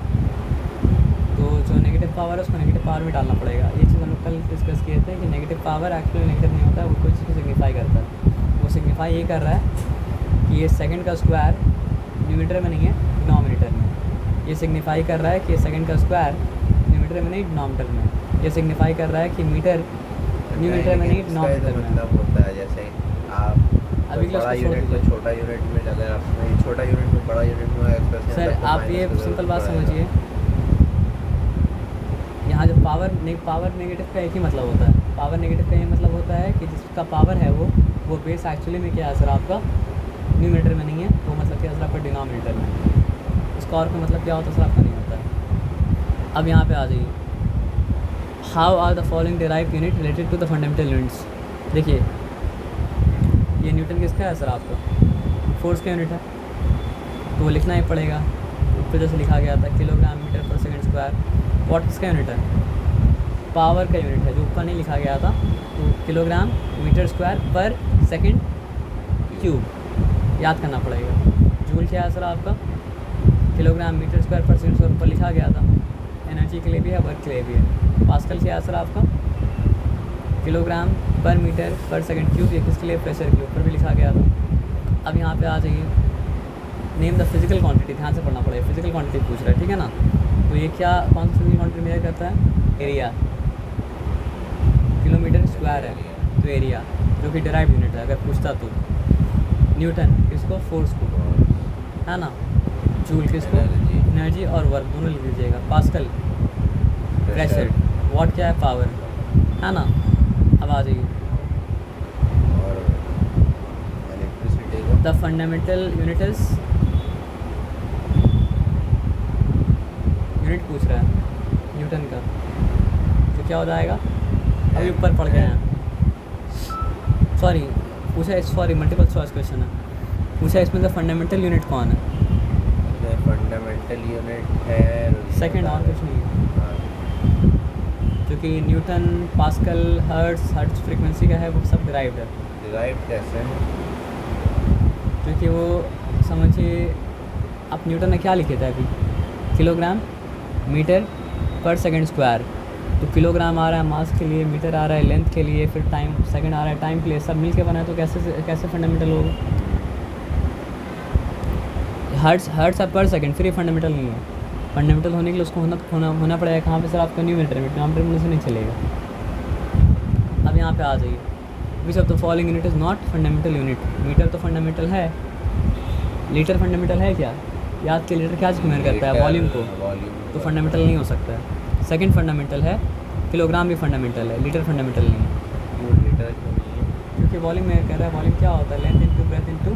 तो जो नेगेटिव पावर है उसको नेगेटिव पावर में डालना पड़ेगा। ये चीज़ हम लोग कल डिस्कस किए थे कि नेगेटिव पावर एक्चुअली नेगेटिव नहीं होता है, वो कोई चीज़ को सिग्निफाई करता है। वो सिग्निफाई ये कर रहा है कि ये सेकंड का स्क्वायर न्यूमीटर में नहीं है डिनोमिनेटर में। ये सिग्निफाई कर रहा है कि सेकंड का स्क्वायर न्यूमीटर में नहीं डिनोमिनेटर में। ये सिग्निफाई कर रहा है कि मीटर न्यूमीटर में नहीं डिनोमिनेटर में। मतलब होता है जैसे आप अभी कोई बड़ा क्लास को छोड़ यूनिट को दीजिए। छोटा यूनिट में, अगर आप छोटा यूनिट में बड़ा यूनिट में एक्सप्रेस सर आप ये सिंपल बात समझिए, यहाँ जो पावर नेगेटिव का एक ही मतलब होता है। पावर नेगेटिव का ये मतलब होता है कि जिसका पावर है वो बेस एक्चुअली में क्या है सर आपका न्यूमीटर में नहीं है, वो मतलब क्या है सर आपका डिनोमिनेटर में। उसका और का मतलब क्या होता है सर आपका नहीं होता है। अब यहाँ पे आ जाइए, how are the following derived unit related to the fundamental units. देखिए ये न्यूटन किसका है सर आपका, फोर्स का यूनिट है, तो वो लिखना ही पड़ेगा। ऊपर जैसे लिखा गया था किलोग्राम मीटर पर सेकंड स्क्वायर। वॉट किसका यूनिट है, पावर का यूनिट है जो ऊपर नहीं लिखा गया था, तो किलोग्राम मीटर स्क्वायर पर सेकंड क्यूब याद करना पड़ेगा। जूल क्या है सर आपका, किलोग्राम मीटर स्क्वायर पर सेकंड स्क्वायर ऊपर लिखा गया था, एनर्जी के लिए भी है, वर्क के लिए भी है। पास्कल क्या है सर आपका, किलोग्राम पर मीटर पर सेकंड क्यूब, ये किसके लिए, प्रेशर के ऊपर भी लिखा गया था। अब यहाँ पे आ जाइए, नेम द फिजिकल क्वांटिटी, ध्यान से पढ़ना पड़ेगा, फिजिकल क्वांटिटी पूछ रहा है, ठीक है ना। तो ये क्या, कौन सी फिजिकल क्वांटिटी मेजर करता है, एरिया, किलोमीटर स्क्वायर है तो एरिया, जो कि डिराइव यूनिट है अगर पूछता तो। न्यूटन किसको, फोर्स को, है ना। जूल किसको, एनर्जी और वर्क दोनों लिख दीजिएगा। पास्कल प्रेशर, वॉट क्या है, पावर, है ना। अब आ जाइए, और इलेक्ट्रिसिटी को the fundamental unit is, unit पूछ रहा है न्यूटन का, तो क्या हो जाएगा, अभी ऊपर पढ़ गए हैं, सॉरी पूछा है, सॉरी मल्टीपल चॉइस क्वेश्चन है, पूछा इसमें द फंडामेंटल यूनिट कौन है, फंडामेंटल यूनिट है सेकंड, और कुछ नहीं है, क्योंकि न्यूटन, पास्कल, हर्ट्ज फ्रीक्वेंसी का है, वो सब डिराइव्ड है। डिराइव कैसे है, क्योंकि वो समझिए, आप न्यूटन ने क्या लिखे थे अभी, किलोग्राम मीटर पर सेकंड स्क्वायर, तो किलोग्राम आ रहा है मास के लिए, मीटर आ रहा है लेंथ के लिए, फिर टाइम, सेकंड आ रहा है टाइम के लिए, सब मिल के बना है, तो कैसे फंडामेंटल होगा। हर्ट्स पर सेकंड, फिर ये फंडामेंटल नहीं है। फंडामेंटल होने के लिए उसको होना पड़ेगा कहाँ पे सर आपका, न्यूमरेटर में, डिनोमिनेटर में से नहीं चलेगा। अब यहाँ पे आ जाइए, which of the following unit is not fundamental unit, metre तो फंडामेंटल है, लीटर फंडामेंटल है क्या, याद के लीटर क्या मेजर करता है, वॉल्यूम को, तो फंडामेंटल नहीं हो सकता है। सेकंड फंडामेंटल है, किलोग्राम भी फंडामेंटल है, लीटर फंडामेंटल नहीं है, लीटर क्यों नहीं है, क्योंकि वॉल्यूम में कह रहा है, वॉल्यूम क्या होता है, length into breadth into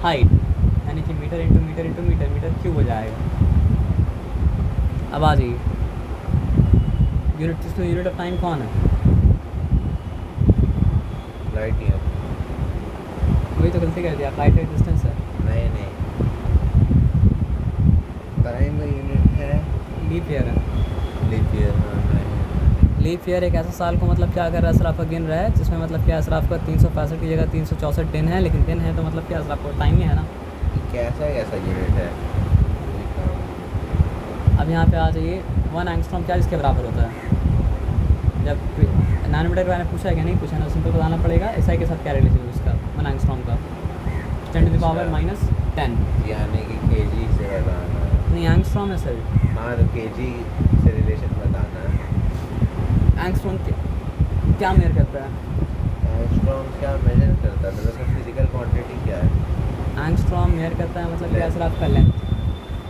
height, यानी कि metre into metre into metre, metre cube हो जाएगा। अब आ जाइए, यूनिट ऑफ टाइम कौन है, लाइट ईयर, वही तो गलती कर दिया, लाइट एक डिस्टेंस है, नहीं टाइम का यूनिट है, लीप ईयर है। लीप ईयर, लीप ईयर एक ऐसा साल को मतलब क्या कर रहा है सर आपका, गिन रहा है, जिसमें मतलब क्या सर आपका 365 की जगह 364 दिन है, लेकिन दिन है तो मतलब क्या सर आपको टाइम ही है ना। कैसा यूनिट है। अब यहाँ पे आ जाइए, 1 एंगस्ट्रॉम क्या इसके बराबर होता है, जब नैनोमीटर के बारे में पूछा है क्या, नहीं पूछा ना, सिंपल बताना पड़ेगा, एसआई के साथ क्या रिलेशन है उसका, 1 एंगस्ट्रॉम का 10⁻⁻10, यानी कि केजी से बताना है, नहीं एंगस्ट्रॉम है सर, हाँ तो केजी से रिलेशन बताना है। एंगस्ट्रॉम क्या मेजर करता है, एंगस्ट्रॉम क्या मेजर करता है, मतलब उसका फिजिकल क्वांटिटी क्या है, एंगस्ट्रॉम मेजर करता है मतलब क्या सर आपका लेंथ,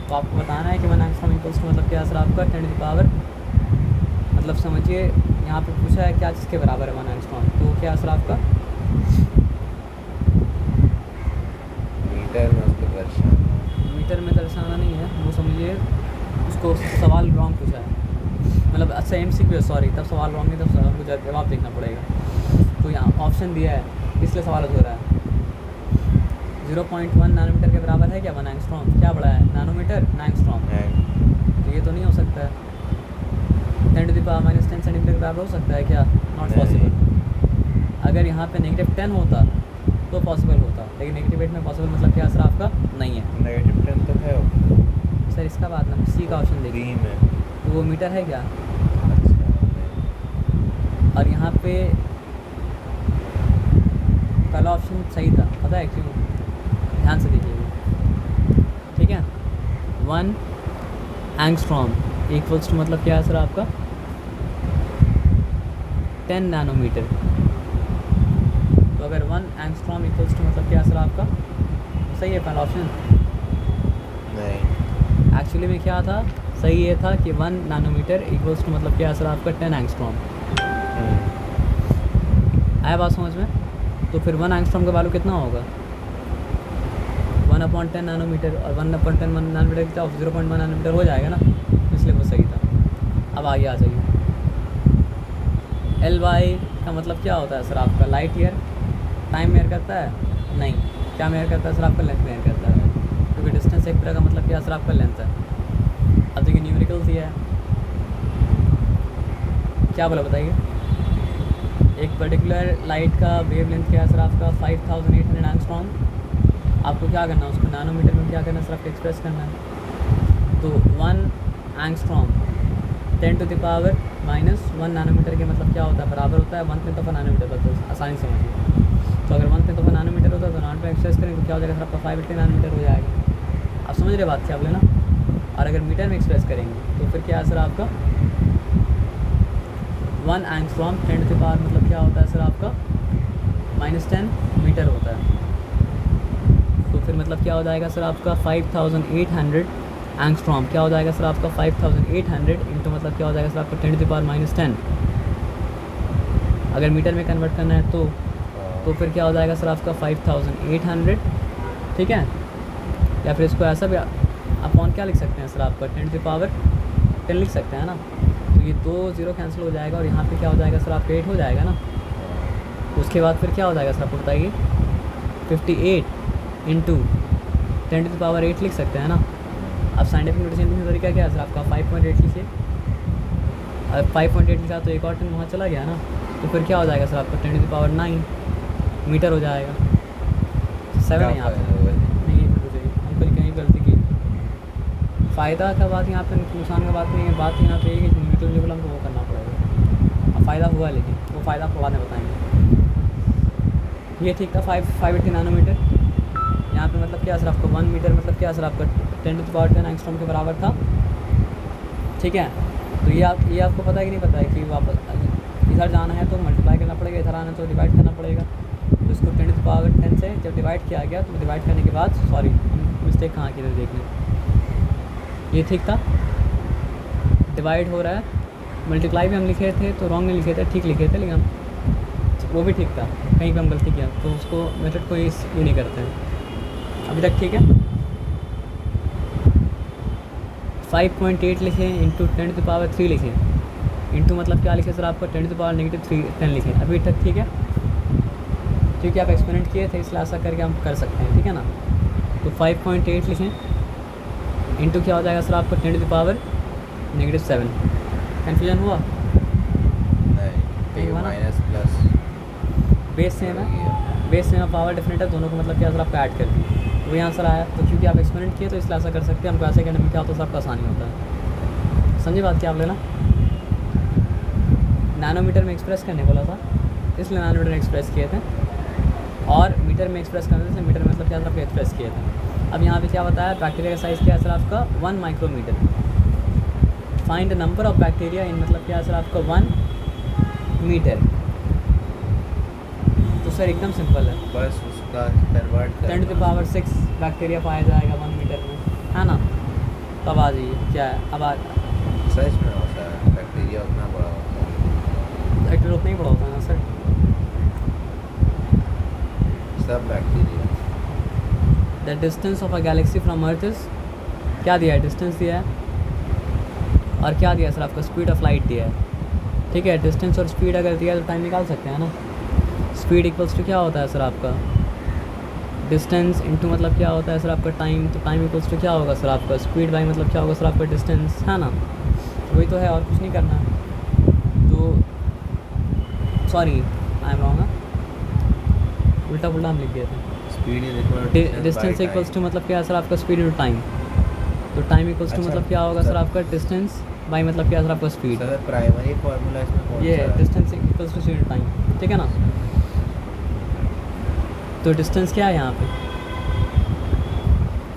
तो आपको बताना है कि 1 एंगस्ट्रॉम इक्वल्स टू मतलब क्या सर आपका 10⁻, मतलब समझिए यहाँ पे पूछा है क्या चीज़ के बराबर है 1 एंगस्ट्रॉम, तो क्या सर आपका मीटर में उसको दर्शाना, मीटर में दर्शाना नहीं है, वो समझिए उसको सवाल रॉन्ग पूछा है, मतलब अच्छा MCQ है, सॉरी तब सवाल रॉन्ग नहीं, तब आपको जवाब देखना पड़ेगा। तो यहाँ ऑप्शन दिया है, इसलिए सवाल हो रहा है, 0.1 नैनोमीटर के बराबर है क्या 1 एंगस्ट्रॉम, क्या बड़ा है, नैनोमीटर एंगस्ट्रॉम, तो ये तो नहीं हो सकता है। 10⁻10 सेंटीमीटर के बराबर हो सकता है क्या, नॉट पॉसिबल। अगर यहाँ पे -10 होता तो पॉसिबल होता, लेकिन -8 में पॉसिबल मतलब क्या सर आपका नहीं है, -10 तो है सर इसका बात ना, सी का ऑप्शन देखिए, डी में, तो वो मीटर है क्या, अच्छा और यहाँ पे पहला ऑप्शन सही था, पता है क्यों, ध्यान से देखिएगा, ठीक है। 1 एंगस्ट्रॉम इक्वल्स टू मतलब क्या है सर आपका 10 नैनोमीटर, तो अगर 1 एंगस्ट्रॉम इक्वल्स टू मतलब क्या है सर आपका, सही है पहला ऑप्शन, नहीं एक्चुअली में क्या था, सही ये था कि 1 नैनोमीटर इक्वल्स टू मतलब क्या है सर आपका 10 एंगस्ट्रॉम, आया बात समझ में। तो फिर 1 एंगस्ट्रॉम का वैल्यू कितना होगा, 1/10 नैनोमीटर, और 1/10 नैनोमीटर क्या 0.1 नैनोमीटर हो जाएगा ना, इसलिए वो सही था। अब आगे आ जाइए, LY का मतलब क्या होता है सर आपका, लाइट ईयर, टाइम मेयर करता है, नहीं, क्या मेयर करता है सर आपका, लेंथ मेयर करता है, क्योंकि डिस्टेंस एक तरह का मतलब क्या सर आपका लेंथ है। अब देखिए न्यूमेरिकल दिया है, क्या बोला बताइए? एक पर्टिकुलर लाइट का वेव लेंथ क्या है सर आपका 5800 एंगस्ट्रॉम। आपको क्या करना है, उसको नैनोमीटर में क्या करना है सर, आपको एक्सप्रेस करना है। तो 1 एंगस्ट्रॉम 10⁻⁻1 नैनोमीटर के मतलब क्या होता है, बराबर होता है 1/10 नैनोमीटर पर। तो आसानी से समझिए, तो अगर 1/10 नैनोमीटर होता है तो नॉन पे एक्सप्रेस करेंगे तो क्या हो जाएगा सर आपका 580 नैनोमीटर हो जाएगा। आप समझ रहे बात क्या बोले ना? और अगर मीटर में एक्सप्रेस करेंगे तो फिर क्या है सर आपका 1 एंगस्ट्रॉम 10⁻, मतलब क्या होता है सर आपका -10 मीटर होता है। तो फिर मतलब क्या हो जाएगा सर आपका 5800 एंगस्ट्रॉम, क्या हो जाएगा सर आपका 5800 इंटू मतलब क्या हो जाएगा सर आपका 10⁻−10। अगर मीटर में कन्वर्ट करना है तो फिर क्या हो जाएगा सर आपका 5800, ठीक है। या फिर इसको ऐसा भी अपॉन क्या लिख सकते हैं सर आपका 10⁻10 लिख सकते हैं ना। तो ये 2 0 कैंसिल हो जाएगा और यहाँ पे क्या हो जाएगा सर आपका 8 हो जाएगा ना। उसके बाद फिर क्या हो जाएगा सर आपको बताइए 58 इंटू 10⁸ लिख सकते हैं ना। अब साइंटिफिक नोटेशन का तरीका क्या है सर आपका 5.8 लिखिए। अब 5.8 लिखा तो एक और 10 वहाँ चला गया ना, तो फिर क्या हो जाएगा सर आपका 10⁹ मीटर हो जाएगा। 7 है यहाँ पे नहीं, अंकल कहीं गलती की। फ़ायदा का बात यहाँ पे, नुकसान का बात नहीं है। बात यहाँ पे है कि न्यूमेरिकल जो हमको वो करना पड़ेगा। अब फ़ायदा हुआ, लेकिन वो फ़ायदा आपको बाद में बताएंगे। ये ठीक था 580 नैनोमीटर। यहाँ पे मतलब क्या सर आपको 1 मीटर मतलब क्या सर आपका 10⁻10 एंगस्ट्रॉम के बराबर था, ठीक है। तो ये आपको पता है कि नहीं पता है कि वापस इधर जाना है तो मल्टीप्लाई करना पड़ेगा, इधर आना है तो डिवाइड करना पड़ेगा। तो इसको 10⁻10 से जब डिवाइड किया गया तो डिवाइड करने के बाद, सॉरी मिस्टेक कहाँ की देख लें, ये ठीक था, डिवाइड हो रहा है। मल्टीप्लाई भी हम लिखे थे तो रॉन्ग नहीं लिखे थे, ठीक लिखे थे, लेकिन हम वो भी ठीक था, कहीं पे हम गलती किया तो उसको मेथड को ये नहीं करते हैं। अभी तक ठीक है। 5.8 लिखें इंटू 10⁻3 लिखें, इंटू मतलब क्या लिखे सर आपका 10⁻−10 लिखें। अभी तक ठीक है, क्योंकि आप एक्सपेरिमेंट किए थे इसलिए ऐसा करके हम कर सकते हैं, ठीक है ना। तो 5.8 लिखें इंटू क्या हो जाएगा सर आपको 10⁻⁻7। कन्फ्यूजन हुआ? नहीं, माइनस प्लस बेस सेम है, बेस सेम है, पावर डिफरेंट है, दोनों को मतलब क्या सर आपका ऐड कर दिया, वही आंसर आया। तो क्योंकि आप एक्सपेरिमेंट किए तो इसलिए ऐसा कर सकते हैं। हमको ऐसे करने में क्या होता है, सबका आसानी होता है। समझे बात क्या आप लेना? नैनोमीटर में एक्सप्रेस करने बोला था, इसलिए नैनोमीटर में एक्सप्रेस किए थे, और मीटर में एक्सप्रेस करने से मीटर मतलब क्या था आपको एक्सप्रेस किए थे। अब यहाँ पे क्या बताया, बैक्टीरिया का साइज़ क्या है सर आपका 1 micrometre. Find the number of bacteria in मतलब क्या है सर आपका 1 मीटर। तो सर एकदम सिंपल है, बस उसका कन्वर्ट 10⁻6 बैक्टीरिया पाया जाएगा 1 मीटर में, है ना। तब आ जाइए क्या है, अब आ सच में होता है, बैक्टीरिया उतना बड़ा होता है। एक्टर उतना ही बड़ा होता है ना सर। सब bacteria. The distance of a Galaxy from earth is, क्या दिया है, डिस्टेंस दिया है, और क्या दिया है सर आपका स्पीड ऑफ लाइट दिया है, ठीक है। डिस्टेंस और स्पीड अगर दिया है तो टाइम निकाल सकते हैं ना। स्पीड इक्वल्स टू क्या होता है सर आपका डिस्टेंस इंटू मतलब क्या होता है सर आपका टाइम। तो टाइम इक्वल्स टू क्या होगा सर आपका स्पीड बाई मतलब क्या होगा सर आपका डिस्टेंस, है ना। वही तो है, और कुछ नहीं करना। तो सॉरी आई एम रॉन्ग, उल्टा पुल्टा हम लिख दिए थे। Speed is equal distance equals to मतलब क्या है सर आपका स्पीड इंटू टाइम। तो टाइम इक्वल्स टू मतलब क्या होगा सर आपका डिस्टेंस बाई मतलब क्या है सर आपका स्पीड। सर प्राइमरी फार्मूला इसमें कौन ये सा है? Distance equals to speed time, ठीक है ना। तो डिस्टेंस क्या है यहाँ पे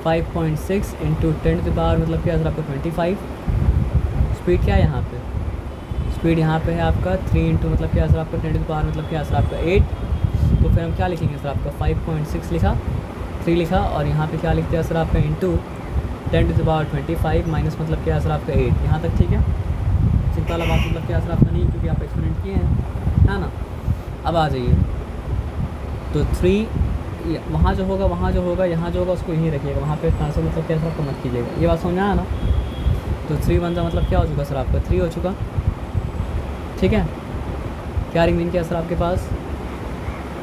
5.6 इंटू 10⁻, मतलब क्या है सर आपका 25। स्पीड क्या है यहाँ पे, स्पीड यहाँ पे है आपका 3 इंटू मतलब क्या है सर आपका 10⁻, मतलब क्या है सर आपका 8। तो फिर हम क्या लिखेंगे सर आपका 5.6 लिखा, 3 लिखा, और यहाँ पे क्या लिखते हैं सर आपका इंटू 10⁻25 माइनस मतलब क्या है सर आपका 8। यहाँ तक ठीक है, सिंपल वाला बात मतलब क्या है सर आपका नहीं, क्योंकि आप एक्सपेरिमेंट किए हैं, है ना। अब आ जाइए, तो 3 वहाँ जो होगा यहाँ जो होगा उसको यहीं रखिएगा, वहाँ पे ट्रांसफर मतलब क्या सर आपको मत कीजिएगा। ये बात समझ आया ना। तो 3 1 का मतलब क्या हो चुका सर आपका 3 हो चुका, ठीक है। क्या रिमेन किया सर आपके पास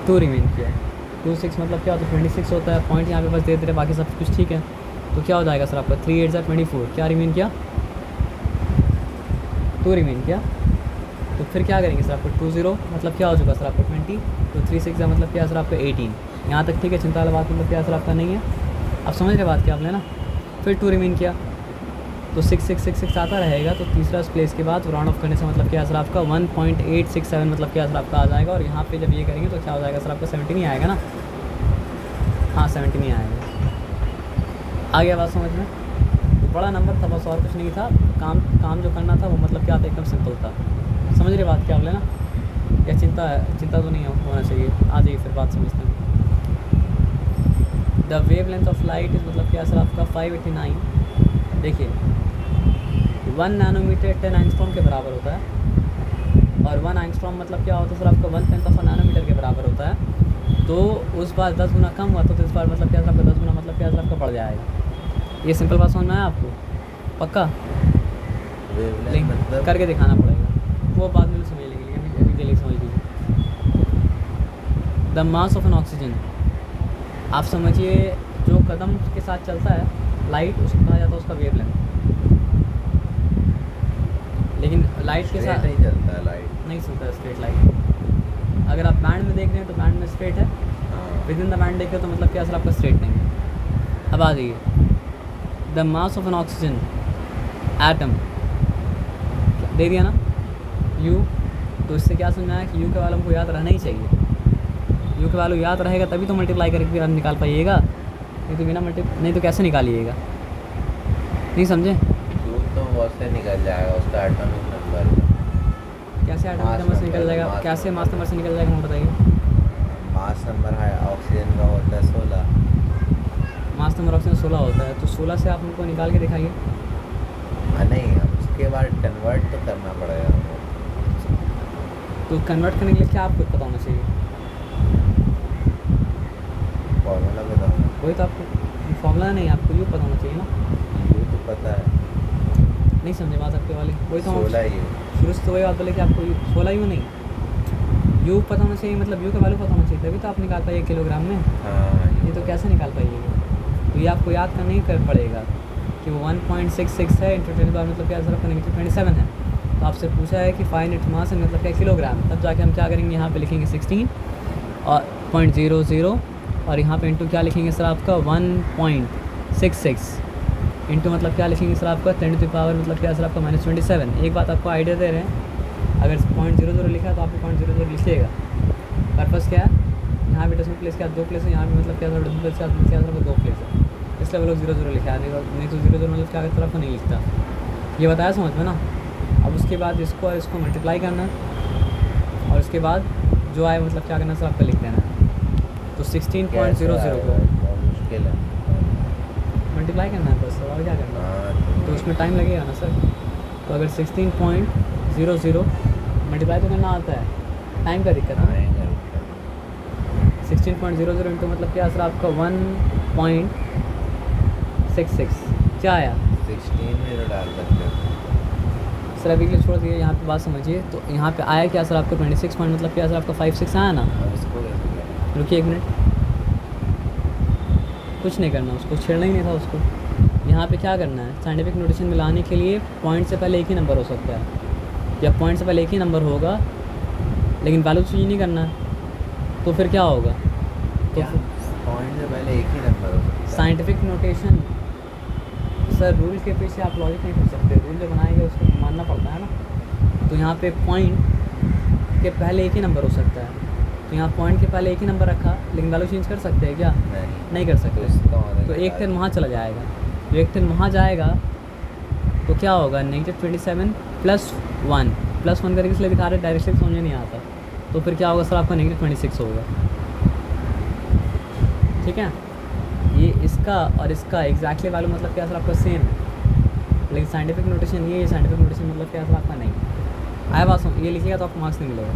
2 रिमेन किया। 2 6 मतलब क्या होता है 26 होता है। पॉइंट यहाँ पे बस दे रहे, बाकी सब कुछ ठीक है। तो क्या हो जाएगा सर आपका 3 8 24। क्या रिमेन किया 2 रिमेन किया, तो फिर क्या करेंगे सर आपको 20 मतलब क्या हो चुका सर आपको 20, तो 3 6 मतलब क्या सर आपका 18। यहाँ तक ठीक है, चिंता वाला बात मतलब क्या सर आपका नहीं है। अब समझ रहे बात क्या आपने ना। फिर 2 रिमेन किया तो 6 6 6 6 आता रहेगा, तो तीसरा प्लेस के बाद राउंड ऑफ करने से मतलब क्या सर आपका 1.867 मतलब क्या सर आपका आ जाएगा। और यहाँ पे जब ये करेंगे तो क्या हो जाएगा सर आपका 17 ही आएगा ना। हाँ 17 ही आएगा। आ गया बात समझ में। तो बड़ा नंबर था बस, और कुछ नहीं था। काम जो करना था वो मतलब क्या था, एकदम सिंपल था। समझ रहे बात क्या आप लेना, क्या चिंता है? चिंता तो नहीं होना चाहिए। आ जाइए फिर बात समझते हैं। The wave length of light is मतलब क्या सर आपका 589। देखिए 1 नैनोमीटर 10 एंगस्ट्रॉम के बराबर होता है, और 1 एंगस्ट्रॉम मतलब क्या होता है सर आपका 1/10 नैनोमीटर के बराबर होता है। तो उस बार 10 गुना कम हुआ तो इस बार मतलब क्या सर आपका 10 गुना मतलब क्या सर आपका बढ़ जाएगा। ये सिंपल बात समझ में आया आपको? पक्का वेवलेंथ मतलब करके दिखाना पड़ेगा, वो बाद में समझ लेंगे, लेकिन अभी के लिए समझ लीजिए। The mass of an oxygen, आप समझिए जो कदम के साथ चलता है लाइट, उसको कहा जाता है उसका वेवलेंथ। लेकिन लाइट के साथ नहीं चलता है लाइट। नहीं चलता है स्ट्रेट लाइट। अगर आप बैंड में देख रहे हैं तो बैंड में स्ट्रेट है, विद इन द बैंड देखें तो मतलब क्या सर आपका स्ट्रेट नहीं है। अब आ जाइए, the mass of an oxygen atom दे दिया ना U, तो इससे क्या समझना है कि U के वालों को याद रहना ही चाहिए। U के वालों याद रहेगा तभी तो मल्टीप्लाई करके फिर आप निकाल पाइएगा, नहीं तो बिना नहीं तो कैसे निकालिएगा। नहीं समझे? क्यों तो बहुत से निकल जाएगा उसका एटॉमिक नंबर। कैसे एटॉमिक नंबर से निकल जाएगा, कैसे मास नंबर से निकल जाएगा, मुझे बताइए। मास नंबर है ऑक्सीजन का होता है 16। मास नंबर ऑक्सीजन 16 होता है, तो 16 से आप उनको निकाल के दिखाइए। नहीं, अब उसके बाद कन्वर्ट तो करना पड़ेगा हमको। तो कन्वर्ट करने के लिए क्या आपको पता होना चाहिए? फॉर्मूला बताओ। वही तो आपको फॉर्मूला नहीं, आपको यू पता होना चाहिए ना। ये तो पता है। नहीं समझे बात आपके वाली? वही तो 16 ये शुरू से तो वही बात बोले कि आपको 16 यू नहीं, यू पता होना चाहिए, मतलब यू का वैल्यू पता होना चाहिए, तभी तो आप निकाल पाइए किलोग्राम में। हाँ ये तो कैसे निकाल पाइएगा? तो ये आपको याद करना ही कर पड़ेगा कि वो 1.66 है इंटू 10 मतलब क्या सर आपका -27 है। तो आपसे पूछा है कि 5 × मास मतलब क्या किलोग्राम, तब जाके हम क्या करेंगे, यहाँ पे लिखेंगे 16 और 0.00 और यहाँ पे इंटू क्या लिखेंगे सर आपका 1.66 इंटू मतलब क्या लिखेंगे सर आपका 10⁻, मतलब क्या सर आपका -27। एक बात आपको आइडिया दे रहे हैं, अगर 0.00 लिखा है तो आपको 0.00 लिखिएगा। पर्पज़ क्या है, यहाँ भी डेसिमल प्लेस क्या 2 प्लेस है, यहाँ भी मतलब क्या सर डेसिमल प्लेस क्या सर 2 प्लेस है, इसलिए वो लोग 00 लिखा है, नहीं तो 00 मतलब क्या तरफ नहीं लिखता। ये बताया समझ में ना। अब उसके बाद इसको और इसको मल्टीप्लाई करना है, और उसके बाद जो आए मतलब क्या करना सर आपका लिख देना है। तो 16.00 को बहुत मुश्किल है। मल्टीप्लाई करना है बस, और क्या करना है। हाँ तो उसमें टाइम लगेगा ना सर। तो अगर 16.00 मल्टीप्लाई तो करना आता है, टाइम का दिक्कत है। 16.00 इंटू मतलब क्या सर आपका 1.66 क्या आया 16 में जो डाल सकते हो। सर। अभी के लिए छोड़ दिए, यहाँ पे बात समझिए। तो यहाँ पे आया क्या सर आपका 26 पॉइंट मतलब क्या सर आपका 56 आया ना। अब इसको कैसे करें? रुकिए 1 मिनट, कुछ नहीं करना, उसको छेड़ना ही नहीं था उसको। यहाँ पे क्या करना है, साइंटिफिक नोटेशन में लाने के लिए पॉइंट से पहले एक ही नंबर हो सकता है, या पॉइंट से पहले एक ही नंबर होगा लेकिन वैल्यू चेंज नहीं करना है, तो फिर क्या होगा। तो पॉइंट से पहले एक ही नंबर हो सकता है। साइंटिफिक नोटेशन सर, रूल के पीछे आप लॉजिक नहीं कर सकते, रूल जो बनाएंगे उसको मानना पड़ता है ना। तो यहाँ पे पॉइंट के पहले एक ही नंबर हो सकता है, तो यहाँ पॉइंट के पहले एक ही नंबर रखा, लेकिन वैल्यू चेंज कर सकते हैं क्या? नहीं कर सकते। तो एक 10 वहाँ चला जाएगा, तो एक 10 वहाँ जाएगा तो क्या होगा, -27 + 1 करके इसलिए दिखा रहे, डायरेक्टली समझ नहीं आता। तो फिर क्या होगा सर आपका -26 होगा। ठीक है, ये इसका और इसका एग्जैक्टली वैल्यू मतलब क्या सर आपका सेम है, लेकिन साइंटिफिक नोटेशन ये साइंटिफिक नोटेशन मतलब क्या सर आपका नहीं आया। बात समझ, ये लिखिएगा तो आपको मार्क्स नहीं मिलेगा,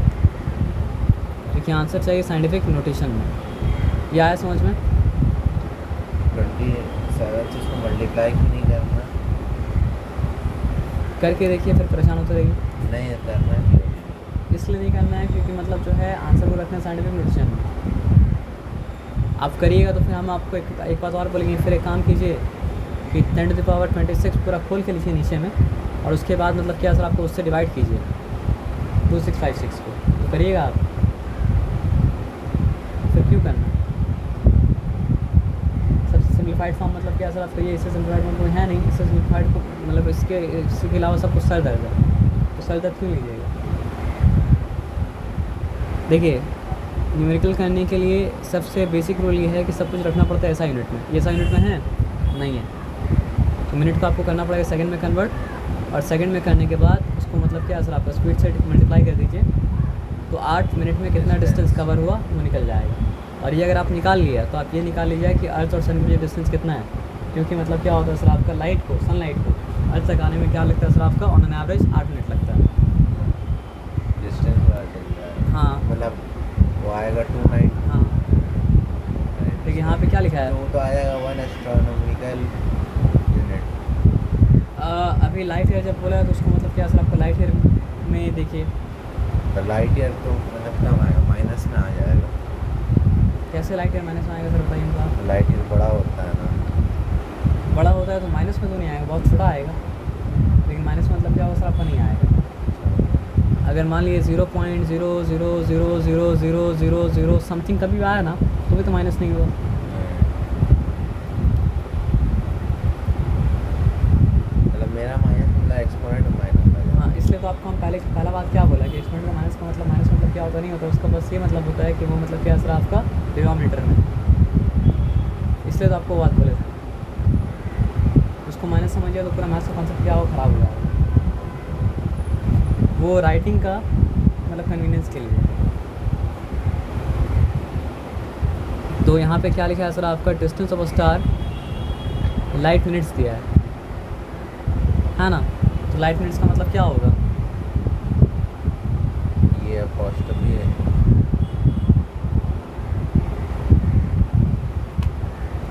क्योंकि आंसर चाहिए साइंटिफिक नोटेशन में। ये आया समझ में? 27 से इसको मल्टीप्लाई क्यों नहीं करना? करके देखिए, फिर परेशान होते रहिए। नहीं करना क्यों? इसलिए नहीं करना है क्योंकि मतलब जो है आंसर को रखना है साइंटिफिक नोटेशन में। आप करिएगा तो फिर हम आपको एक बात और बोलेंगे। फिर एक काम कीजिए कि 10⁻26 पूरा खोल के लिखिए नीचे में, और उसके बाद मतलब क्या सर आपको उससे डिवाइड कीजिए। 2656 को, तो करिएगा आप, फिर क्यों करना। सबसे सिम्प्लीफाइड फॉर्म मतलब क्या सर आपका, ये इससे सिम्प्लीफाइड फॉर्म कोई है नहीं, इससे सिम्प्लीफाइड को मतलब इसके अलावा सब कुछ सर दर्द है, तो सर दर्द क्यों लीजिएगा। देखिए न्यूमेरिकल करने के लिए सबसे बेसिक रूल ये है कि सब कुछ रखना पड़ता है ऐसा यूनिट में, ये ऐसा यूनिट में है नहीं है, तो मिनट को आपको करना पड़ेगा सेकंड में कन्वर्ट, और सेकंड में करने के बाद उसको मतलब क्या सर आपका स्पीड से मल्टीप्लाई कर दीजिए, तो 8 मिनट में कितना डिस्टेंस कवर हुआ वो निकल जाएगा। और ये अगर आप निकाल लिया तो आप ये निकाल लीजिए कि अर्थ और सन के बीच डिस्टेंस कितना है, क्योंकि मतलब क्या होता है सर आपका लाइट को, सनलाइट को अर्थ तक आने में क्या लगता है सर आपका ऑन एन एवरेज 8 मिनट लगता है। डिस्टेंस पता चल रहा है। हाँ मतलब वो आएगा 29। हाँ देखिए यहाँ पे क्या लिखा है, तो आ जाएगा 1 एस्ट्रोनॉमिकल यूनिट। अभी लाइट ईयर जब बोला है तो उसको मतलब क्या सर आपका लाइट ईयर में देखिए, तो लाइट ईयर तो मतलब कम आएगा, माइनस में आ जाएगा। कैसे लाइट ईयर माइनस में आएगा सर बताइए मुझे आप। लाइट ईयर बड़ा होता है ना। बड़ा होता है तो माइनस में तो नहीं आएगा, बहुत छोटा आएगा, लेकिन माइनस में मतलब क्या होगा सर आपका नहीं आएगा। अगर मान लीजिए 0.00000000 समथिंग कभी भी आया ना तो भी तो माइनस नहीं होगा। मतलब मेरा माइनस मतलब एक्सपोनेंट माइनस आ जाएगा। हाँ इसलिए तो आपको हम पहला बात क्या बोला कि एक्सपोनेंट का माइनस मतलब क्या होता नहीं होता, उसका बस ये मतलब होता है कि वो मतलब क्या सर आपका डिनोमिनेटर में, इसलिए तो आपको बात बोले थे, उसको माइनस समझिए तो पूरा मैथ्स का कॉन्सेप्ट क्या हो ख़राब हो जाएगा, वो राइटिंग का मतलब कन्वीनियंस के लिए। तो यहाँ पे क्या लिखा है सर आपका, distance of star light minutes दिया है ना, तो लाइट मिनट्स का मतलब क्या होगा, ये अपॉस्ट्रोफी है।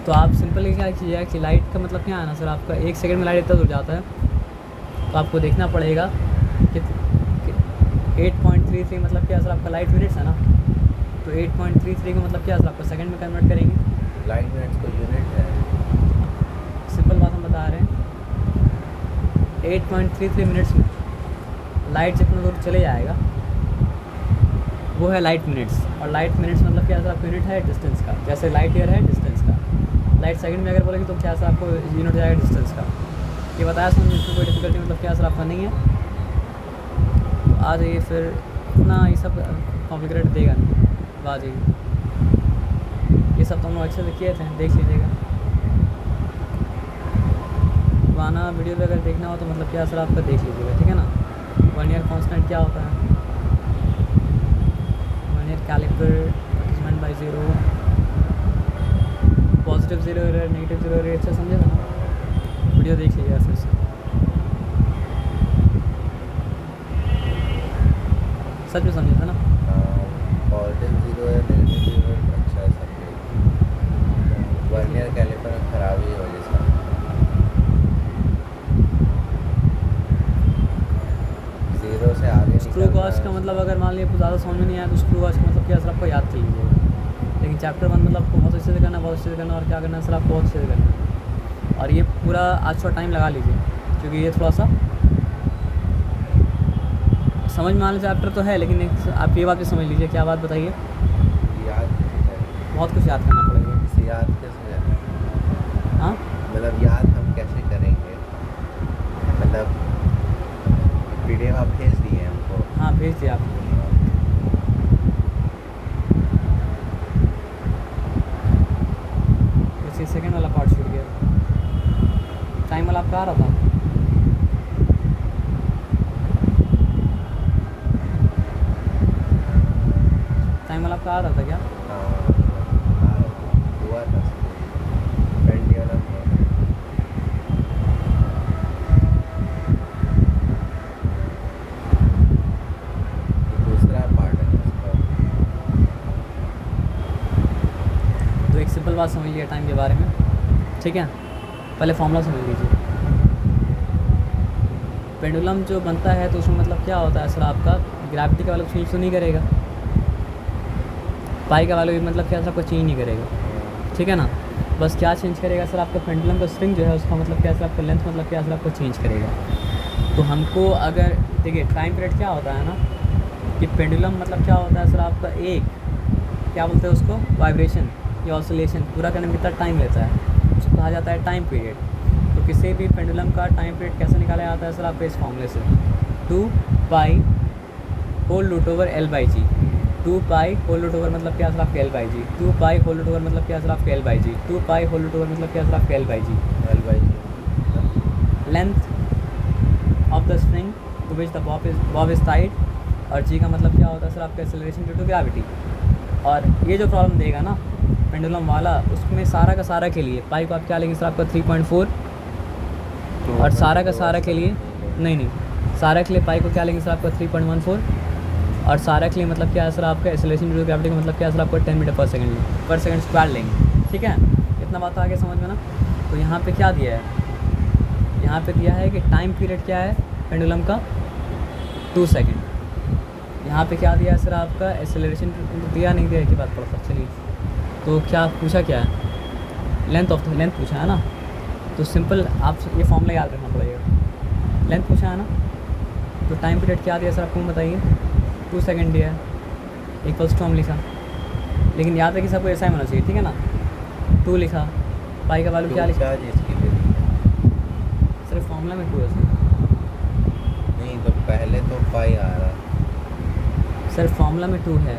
तो आप सिंपली क्या कीजिए कि लाइट का मतलब क्या है ना सर आपका, 1 सेकंड में लाइट इतना दूर जाता है, तो आपको देखना पड़ेगा कि 8.33 मतलब क्या सर आपका लाइट मिनट्स है ना, तो 8.33 का मतलब क्या सर आपका सेकंड में कन्वर्ट करेंगे। लाइट मिनट्स को यूनिट है। सिंपल बात हम बता रहे हैं, 8.33 मिनट्स में लाइट जितना दूर चले जाएगा वो है लाइट मिनट्स, और लाइट मिनट्स मतलब क्या सर आपका यूनिट है डिस्टेंस का, जैसे लाइट ईयर है डिस्टेंस का, लाइट सेकंड में अगर बोलेंगे तो क्या सर आपको यूनिट जाएगा डिस्टेंस का। ये बताया सर इसमें कोई डिफिकल्टी मतलब क्या सर आपका नहीं है। तो आ जाइए फिर, इतना ये सब कॉम्प्लिकेटेड देगा नहीं, अब आ जाइए, ये सब तो हम लोग अच्छे से किए थे, देख लीजिएगा। पुराना वीडियो भी अगर देखना हो तो मतलब क्या सर आपका देख लीजिएगा, ठीक है ना। 1 ईयर कांस्टेंट क्या होता है, 1 year calliper divide by 0, positive 0 error negative 0 error, अच्छा समझे था ना, वीडियो देख लीजिएगा फिर से, सच में समझे था ना। पॉजिटिव 0 है, नेगेटिव 0 है, अच्छा है समझे। 1 ईयर कैलिपर खराब ही हो जैसा। जीरो से आगे स्क्रू गॉज का मतलब अगर मान लीजिए ज़्यादा समझ में नहीं आया तो स्क्रू गॉज का मतलब क्या सर आपको याद कर लीजिएगा, लेकिन चैप्टर 1 मतलब आपको बहुत अच्छे से करना है, बहुत अच्छे से करना, और क्या करना है सर आपको बहुत अच्छे से करना है, और ये पूरा आज थोड़ा टाइम लगा लीजिए, क्योंकि ये थोड़ा सा समझ में आने चैप्टर तो है, लेकिन आप ये बात भी समझ लीजिए। क्या बात बताइए। याद बहुत कुछ याद करना पड़ेगा। इसे याद कैसे करें? हाँ मतलब याद हम कैसे करेंगे? मतलब वीडियो आप भेज दिए हमको। हाँ भेज दिया आपको। वैसे सेकंड वाला पार्ट छूट गया, टाइम वाला आपका आ रहा था। टाइम वाला आपका आ रहा था क्या? हुआ था पेंटी वाला हुआ। दूसरा पार्ट है इसका। तो एक सिंपल बात समझ लिया टाइम के बारे में, ठीक है। पहले फॉर्मूला समझ लीजिए। पेंडुलम जो बनता है तो उसमें मतलब क्या होता है सर आपका, ग्रेविटी का वैल्यू चेंज तो नहीं करेगा, पाई का वैल्यू भी मतलब क्या सर आपको चेंज नहीं करेगा, ठीक है ना। बस क्या चेंज करेगा सर आपका, पेंडुलम का स्ट्रिंग जो है उसका मतलब क्या सर आपका लेंथ मतलब क्या सर आपको चेंज करेगा। तो हमको अगर देखिए टाइम पीरियड क्या होता है ना, कि पेंडुलम मतलब क्या होता है सर आपका एक, क्या बोलते हैं उसको, वाइब्रेशन या ऑसिलेशन पूरा करने में कितना टाइम लेता है, उसको कहा जाता है टाइम पीरियड। तो किसी भी पेंडुलम का टाइम पीरियड कैसे निकाला जाता है सर आपके इस फॉर्मूले से, 2 pi whole root over L by G. 2 pi whole root over मतलब क्या सर आपका L by G. 2 pi whole root over मतलब क्या सर आपका L by G. 2 pi whole root over मतलब क्या सर आपका L by G. L by G length of the spring to which the bob is tied, और जी का मतलब क्या होता है सर आपका एक्सेलरेशन ड्यू टू ग्रेविटी। और ये जो प्रॉब्लम देगा ना पेंडुलम वाला, उसमें सारा का सारा के लिए पाई को आप क्या लेंगे सर आपका 3.4, और सारा का सारा के लिए नहीं सारा के लिए पाई को क्या लेंगे सर आपका 3.14, और सारा के लिए मतलब क्या है सर आपका एक्सेलरेशन ड्यू टू ग्रेविटी का मतलब क्या है सर आपको 10 मीटर पर सेकंड स्क्वायर लेंगे। ठीक है, इतना बात आगे समझ में ना। तो यहाँ पे क्या दिया है, यहाँ पे दिया है कि टाइम पीरियड क्या है पेंडुलम का 2 सेकंड। यहाँ पे क्या दिया है सर आपका एक्सेलरेशन दिया नहीं दिया की बात पड़ सकती। चलिए तो क्या पूछा, क्या है लेंथ ऑफ द लेंथ पूछा है ना, तो सिंपल आप ये फॉर्मूला याद रखना पड़ेगा। लेंथ पूछा है ना, तो टाइम पीरियड क्या दिया सर आपको बताइए, 2 सेकंड दिया है, इक्वल्स टू हम लिखा, लेकिन याद रखिए सबको ऐसा ही होना चाहिए, ठीक है ना। 2 लिखा, पाई का वैल्यू क्या लिखा सिर्फ फॉर्मूला में 2 है सर। नहीं तो पहले तो पाई आ रहा सर फॉर्मूला में 2 है,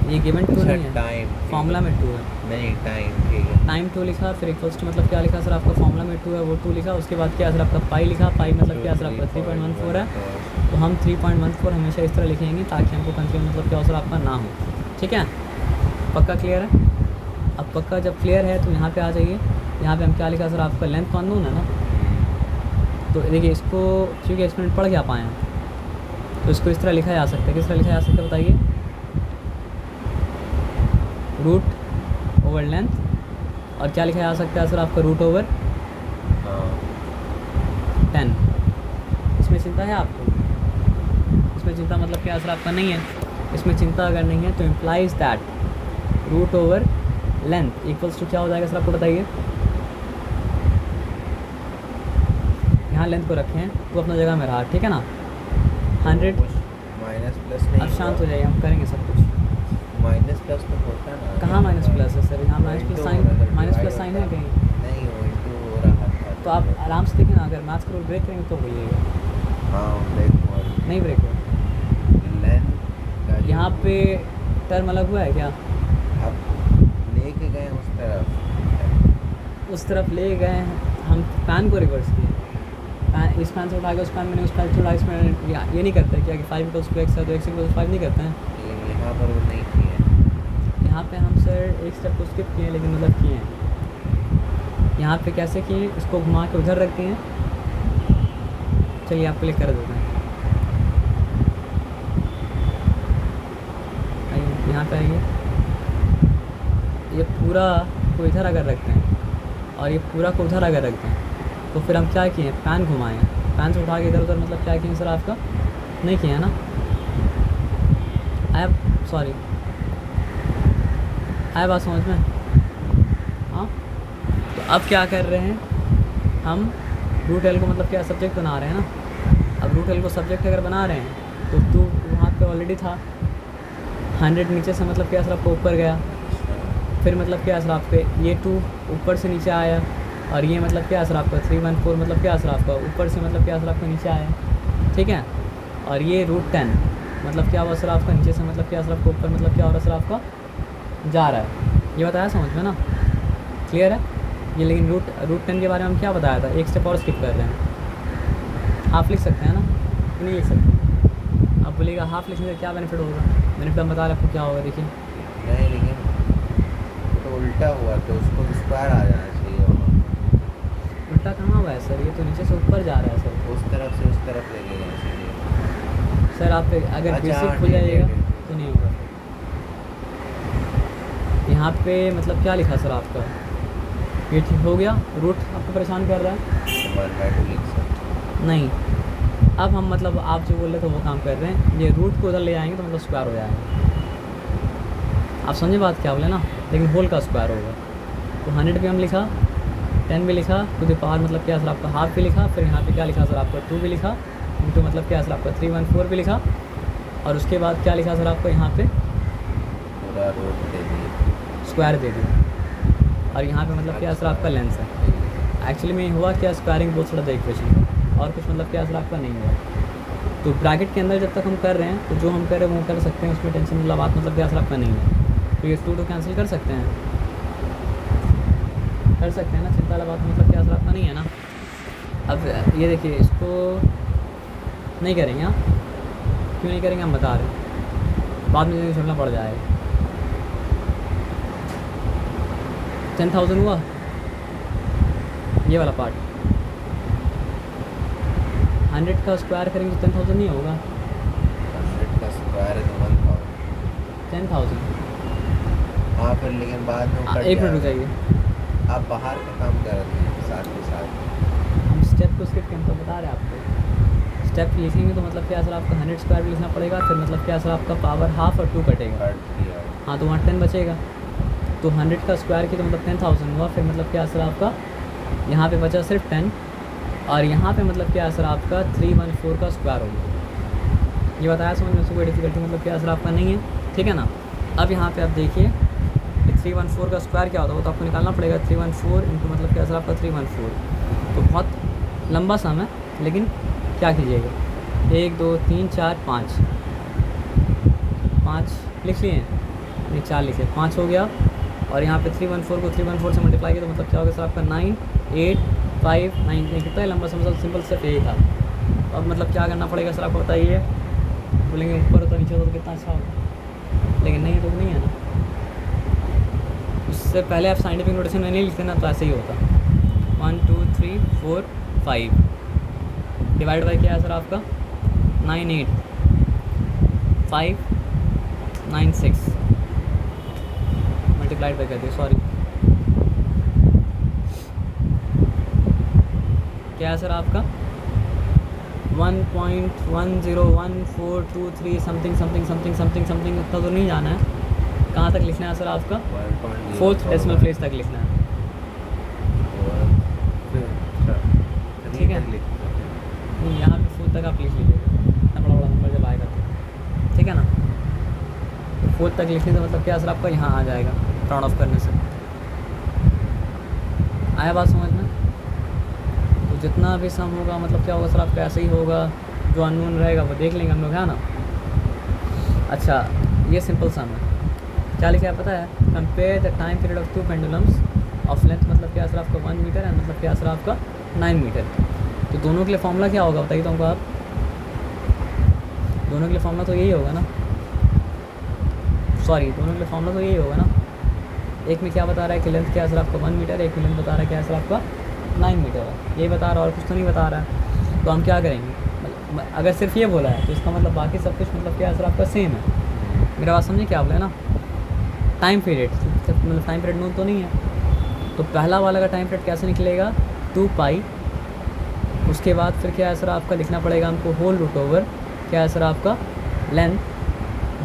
ये गिवन 2 नहीं है, टाइम फॉर्मूला में 2 है। नहीं टाइम ठीक है। टाइम 2 लिखा, फिर इक्वल्स टू मतलब क्या लिखा सर आपका फॉर्मूला में 2 है वो 2 लिखा, उसके बाद क्या सर आपका पाई लिखा, पाई मतलब क्या सर आपका 3.14 है, तो हम 3.14 हमेशा इस तरह लिखेंगे ताकि हमको कंफ्यूजन मतलब क्या हो सर आपका ना हो। ठीक है, पक्का क्लियर है। अब पक्का जब क्लियर है तो यहाँ पे आ जाइए, यहाँ पे हम क्या लिखा सर आपका लेंथ तो अननोन है ना, तो देखिए इसको क्योंकि एक्सपेरिमेंट पढ़ के आ पाए हैं तो इसको इस तरह लिखा जा सकता है, किस तरह लिखा जा सकता है बताइए, रूट ओवर लेंथ, और क्या लिखा जा सकता है सर आपका रूट ओवर 10। इसमें चिंता है आपको, इसमें चिंता मतलब क्या सर आपका नहीं है, इसमें चिंता अगर नहीं है तो implies that root over length equals to क्या हो जाएगा सर आपको बताइए। यहाँ लेंथ को रखें तो अपना जगह में रहा, ठीक है ना। 100 माइनस प्लस नहीं, अब शांत हो जाइए, हम करेंगे सब कुछ। माइनस प्लस तो होता है ना, कहाँ माइनस प्लस है सर, यहाँ माइनस प्लस साइन है कहीं, नहीं वो इंटू हो रहा था। तो आप आराम से देखें ना, अगर मैथ्स को ब्रेक करेंगे तो बोलिएगा। हाँ ब्रेक नहीं ब्रेक हो, लेंथ यहाँ पे टर्म अलग हुआ है क्या, आप लेके गए उस तरफ ले गए हैं हम, फैन को रिवर्स किए, फैन इस फैन से उठा के उस फैन में उस फैन से उठा इसमें, ये नहीं करते क्या कि 5 = x है तो x = 5 नहीं करते हैं। यहाँ पर वो नहीं किए, यहाँ पे हम सर एक स्टेप को स्किप किए लेकिन मतलब किए हैं। यहाँ पे कैसे किए, इसको घुमा के उधर रखते हैं, चलिए आपके लिए कर देते हैं। आइए यहाँ पे आइए, ये पूरा को इधर अगर रखते हैं और ये पूरा को उधर अगर रखते हैं तो फिर हम क्या किए, फैन घुमाएँ, फैन से उठा के इधर उधर मतलब क्या किए सर आपका नहीं किया ना, आया सॉरी आया बात समझ में। हाँ तो अब क्या कर रहे हैं हम, रूट एल को मतलब क्या सब्जेक्ट बना रहे हैं ना। अब रूट एल को सब्जेक्ट अगर बना रहे हैं तो 2 वहाँ पे ऑलरेडी था, 100 नीचे से मतलब क्या सर आपको ऊपर गया, फिर मतलब क्या सर आपके ये 2 ऊपर से नीचे आया, और ये मतलब क्या सर आपका 314 मतलब क्या सर आपका ऊपर से मतलब क्या सर आपका नीचे आया, ठीक है। और ये रूट 10 मतलब क्या हुआ सर आपका नीचे से मतलब क्या सर आपका ऊपर मतलब क्या हो रहा है सर आपका जा रहा है, ये बताया समझ में ना, क्लियर है ये। लेकिन रूट 10 के बारे में हम क्या बताया था, एक स्टेप और स्किप कर रहे हैं। हाफ लिख सकते हैं ना, नहीं लिख सकते, आप बोलिएगा हाफ लिखने से क्या बेनिफिट होगा, बेनिफिट हम बता रहे आपको क्या होगा, देखिए नहीं लेकिन तो उल्टा हुआ तो उसको स्क्वायर आ जाना चाहिए वहाँ। उल्टा कहाँ हुआ है सर, ये तो नीचे से ऊपर जा रहा है सर, उस तरफ से उस तरफ लेके गए इसलिए। सर आप अगर अच्छा, बेसिक भूल ठीक है, जाइएगा ठीक है। तो नहीं होगा। यहाँ पे मतलब क्या लिखा सर आपका, ये ठीक हो गया, रूट आपको परेशान कर रहा है 1/2 लिख सकते नहीं। अब हम मतलब आप जो बोल रहे थे वो काम कर रहे हैं, ये रूट को उधर ले आएंगे तो मतलब स्क्वायर हो जाएगा, आप समझे बात क्या बोले ना, लेकिन होल का स्क्वायर होगा। तो 100 भी हम लिखा, 10 भी लिखा, टू द पावर मतलब क्या सर आपका हाफ भी लिखा, फिर यहाँ पे क्या लिखा सर आपका 2 भी लिखा, इंटू मतलब क्या सर आपका 314 भी लिखा, और उसके बाद क्या लिखा सर आपको यहाँ पे पूरा रोड दे दिए। स्क्वायर दे दिया, और यहाँ पे मतलब क्या सर आपका लेंस है। एक्चुअली में हुआ क्या, स्क्वायरिंग बहुत सारा था इक्वेशन, और कुछ मतलब क्या सर आपका नहीं हुआ। तो ब्रैकेट के अंदर जब तक हम कर रहे हैं तो जो हम कर रहे हैं वो कर सकते हैं, उसमें टेंशन मतलब बात मतलब क्या सर आपका नहीं है। तो ये 2 तो कैंसिल कर सकते हैं, कर सकते हैं ना, चिंता वाला बात मतलब क्या सर आपका नहीं है ना। अब ये देखिए, इसको नहीं करेंगे, हाँ क्यों नहीं करेंगे हम बता रहे हैं, बाद में छोड़ना पड़ जाएगा। 10,000 हुआ ये वाला पार्ट, 100 का स्क्वायर करेंगे तो 10,000 नहीं होगा, 100 का स्क्वायर है तो 1000। 10,000। हाँ फिर लेकिन बाद में वो कट एक मिनट रुक जाएगा। जाइए, आप बाहर का काम कर रहे हैं साथ के साथ। हम स्टेप को स्किप करके तो बता रहे हैं आपको। स्टेप लिखेंगे तो मतलब क्या सर आपका 100 स्क्वायर भी लिखना पड़ेगा, फिर मतलब क्या सर आपका पावर हाफ और 2 कटेगा, कट दिया। हाँ तो वहाँ 10 बचेगा। तो 100 का स्क्वायर की तो मतलब 10,000 हुआ, फिर मतलब क्या सर आपका यहाँ पे बचा सिर्फ 10, और यहाँ पे मतलब क्या सर आपका 314 का स्क्वायर हो गया। ये बताया समझ में, उसको कोई डिफिकल्टी मतलब क्या सर आपका नहीं है, ठीक है ना। अब यहाँ पे आप देखिए 314 का स्क्वायर क्या होता है वो तो आपको निकालना पड़ेगा। 314 इंटू मतलब क्या सर आपका 314, तो बहुत लंबा सम है, लेकिन क्या कीजिएगा, 1 2 3 4 5 लिख लिए, नहीं 4 लिखे, 5 हो गया। और यहाँ पे 314 को 314 से मल्टीप्लाई किया तो मतलब क्या होगा सर आपका 9 8 5 9। कितना है लंबा समझ, सिंपल सिर्फ यही था। अब मतलब क्या करना पड़ेगा सर आपको बताइए, बोलेंगे ऊपर होता नीचे होता तो कितना अच्छा होगा, लेकिन नहीं तो नहीं है ना। उससे पहले आप साइंटिफिक नोटेशन में नहीं लिखते ना तो ऐसे ही होता। 1 2 3 4 5 डिवाइड बाई क्या है सर आपका 9 8 5 9 6 मल्टीप्लाइड बाई कर दिए, सॉरी क्या है सर आपका 1.101423 something something something something something, इतना तो नहीं जाना है। कहाँ तक लिखना है सर आपका 4th डेसिमल प्लेस तक लिखना है, ठीक है। यहाँ पे 4th तक आप लिख लीजिएगा, इतना बड़ा बड़ा नंबर जब आएगा तो, ठीक है ना। तो 4th तक लिखने से मतलब क्या सर आपका यहाँ आ जाएगा राउंड ऑफ करने से। आया बात समझ में। तो जितना भी सम होगा मतलब क्या होगा सर आपका ऐसे ही होगा, जो अननोन रहेगा वो देख लेंगे हम लोग, है ना। अच्छा ये सिंपल सम है, क्या लिखा है पता है, compare the time period of 2 pendulums of length मतलब क्या सर आपका 1 मीटर है, मतलब क्या सर आपका 9 मीटर। तो दोनों के लिए फॉर्मूला क्या होगा बताइए तो हमको आप, दोनों के लिए फॉर्मूला तो यही होगा ना, सॉरी दोनों के लिए फॉर्मूला तो यही होगा ना। एक में क्या बता रहा है कि लेंथ क्या सर आपका 1 मीटर, एक में लेंथ बता रहा है क्या सर आपका 9 मीटर है, यही बता रहा है और कुछ तो नहीं बता रहा है। तो हम क्या करेंगे, अगर सिर्फ ये बोला है तो इसका मतलब बाकी सब कुछ मतलब क्या सर आपका सेम है। मेरा बात समझे क्या बोला है ना, टाइम पीरियड मतलब टाइम पीरियड नोन तो नहीं है। तो पहला वाला का टाइम पीरियड कैसे निकलेगा 2 पाई, उसके बाद फिर क्या है सर आपका लिखना पड़ेगा हमको होल रूट ओवर क्या है सर आपका लेंथ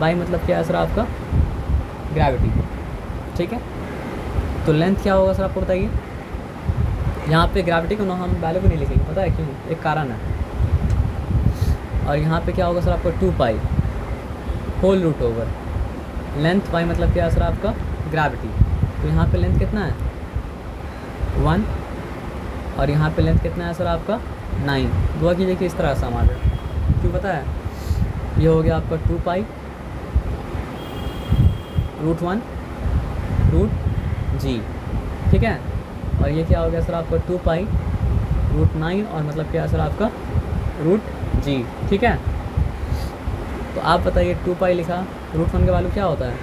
बाई मतलब क्या है सर आपका ग्रेविटी, ठीक है। तो लेंथ क्या होगा सर आपको बताइए, यहाँ पे ग्रेविटी को ना हम वैल्यू को नहीं लिखेंगे, पता है क्यों, एक कारण है। और यहाँ पे क्या होगा सर आपका 2 pi whole root over length by मतलब क्या है सर आपका ग्रेविटी। तो यहाँ पे लेंथ कितना है 1 और यहाँ पे लेंथ कितना है सर आपका 9। दुआ कीजिए कि इस तरह से हमारे क्यों पता है, ये हो गया आपका 2 पाई रूट 1 रूट जी, ठीक है। और ये क्या हो गया सर आपका 2 पाई रूट 9 और मतलब क्या है सर आपका रूट जी, ठीक है। तो आप बताइए 2 पाई लिखा, रूट 1 का वैल्यू क्या होता है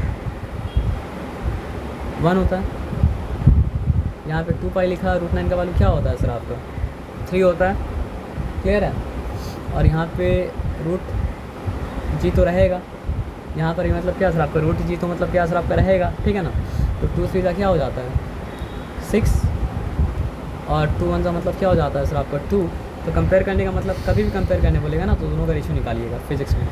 1 होता है। यहाँ पे 2 पाई लिखा, रूट 9 का वैल्यू क्या होता है सर आपका 3 होता है, क्लियर है। और यहाँ पे रूट जी तो रहेगा, यहाँ पर मतलब क्या सर आपका रूट जी तो मतलब क्या सर आपका रहेगा, ठीक है ना। तो 2 3 का क्या हो जाता है 6 और 2 1 का मतलब क्या हो जाता है सर आपका 2। तो कंपेयर करने का मतलब कभी भी कंपेयर करने बोलेगा ना तो दोनों का रेशियो निकालिएगा फिजिक्स में,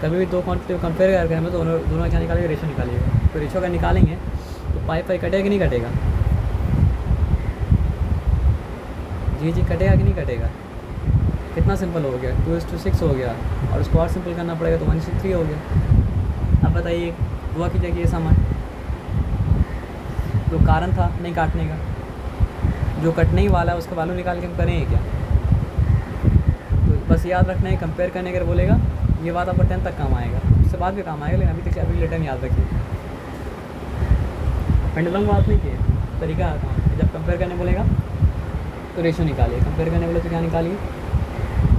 कभी भी दो क्वांटिटी को कंपेयर करने में तो दोनों का क्या निकालिएगा रेशियो निकालिएगा। तो रेशियो अगर निकालेंगे तो पाई पाई कटेगा कि नहीं कटेगा, जी जी कटेगा कि नहीं कटेगा, कितना सिंपल हो गया, 2:6 हो गया, और उसको और सिंपल करना पड़ेगा तो 1:3 हो गया। अब बताइए हुआ की जगह ये सम है, जो कारण था नहीं काटने का, जो कटने ही वाला है उसका वैल्यू निकाल के हम करेंगे क्या। तो बस याद रखना है, कंपेयर करने अगर बोलेगा ये बात आपको 10 तक काम आएगा, उससे बाद भी काम आएगा, लेकिन अभी तक अभी रिटर्न याद रखिए। पेंडुलम बात नहीं की तरीका आता है, जब कंपेयर करने बोलेगा तो रेशो निकालिए, कंपेयर करने बोले तो क्या निकालिए,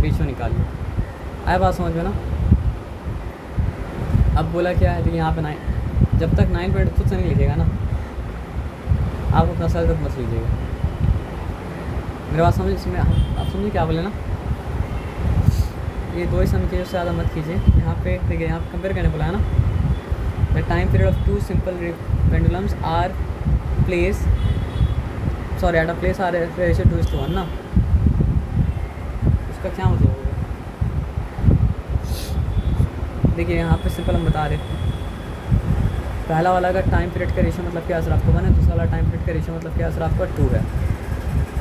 रेशो निकालिए। आया बात समझ में ना। अब बोला क्या है, देखिए यहाँ पे 9, जब तक 9 पॉइंट खुद से नहीं लिखेगा ना आप अपना सर तक मत लीजिएगा। मेरे बात समझ, इसमें आप समझिए क्या बोले ना, ये 2 ही सम के, उससे ज़्यादा मत कीजिए। यहाँ पे देखिए, यहाँ पे कंपेयर करने बोला है ना, the time period of 2 simple pendulums are place sorry at a place are ratio 2:1 ना, उसका क्या मतलब होगा। देखिए यहाँ पे सिंपल हम बता रहे, पहला वाला का टाइम पीरियड का रेशियो मतलब क्या सर आपको 1 है, दूसरा वाला टाइम पीरियड का रेशियो मतलब क्या सर आपका 2 है।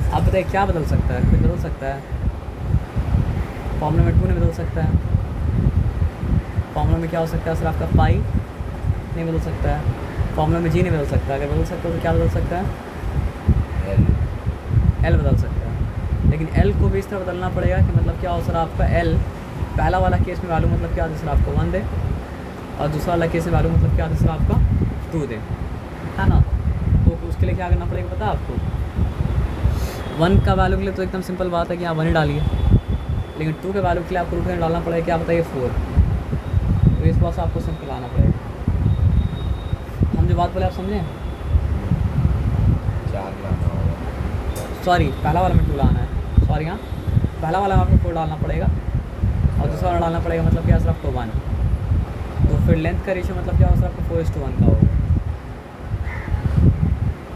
आप बताइए क्या बदल सकता है, कुछ बदल सकता है, फॉर्मूला में 2 नहीं बदल सकता है, फॉर्मूला में क्या हो सकता है सर आपका पाई नहीं बदल सकता है, फॉर्मूला में जी नहीं बदल सकता, अगर बदल सकता है तो क्या बदल सकता है, एल बदल सकता है। लेकिन एल को भी इस तरह बदलना पड़ेगा कि मतलब क्या हो सर आपका एल, पहला वाला केस में वैल्यू मतलब क्या आता है सर आपको 1 दे, और दूसरा वाला केस में वैल्यू मतलब क्या आता है सर आपका 2 दे, है ना। तो उसके लिए क्या करना पड़ेगा पता है आपको, 1 का वैल्यू के लिए तो एकदम सिंपल बात है कि आप 1 ही डालिए, लेकिन 2 के वैल्यू के लिए आपको रूट में डालना पड़ेगा, क्या बताइए 4। तो इस बात से आपको सिंपल आना पड़ेगा। हम जो बात बोले आप समझें, 4 लाना होगा, सॉरी पहला वाला में 2 लाना है, सॉरी हाँ पहला वाला में आपको 4 डालना पड़ेगा, और दूसरा वाला डालना पड़ेगा मतलब क्या सर आपको 1। तो फिर लेंथ का रेशियो मतलब क्या होगा सर आपको 4:1 का होगा।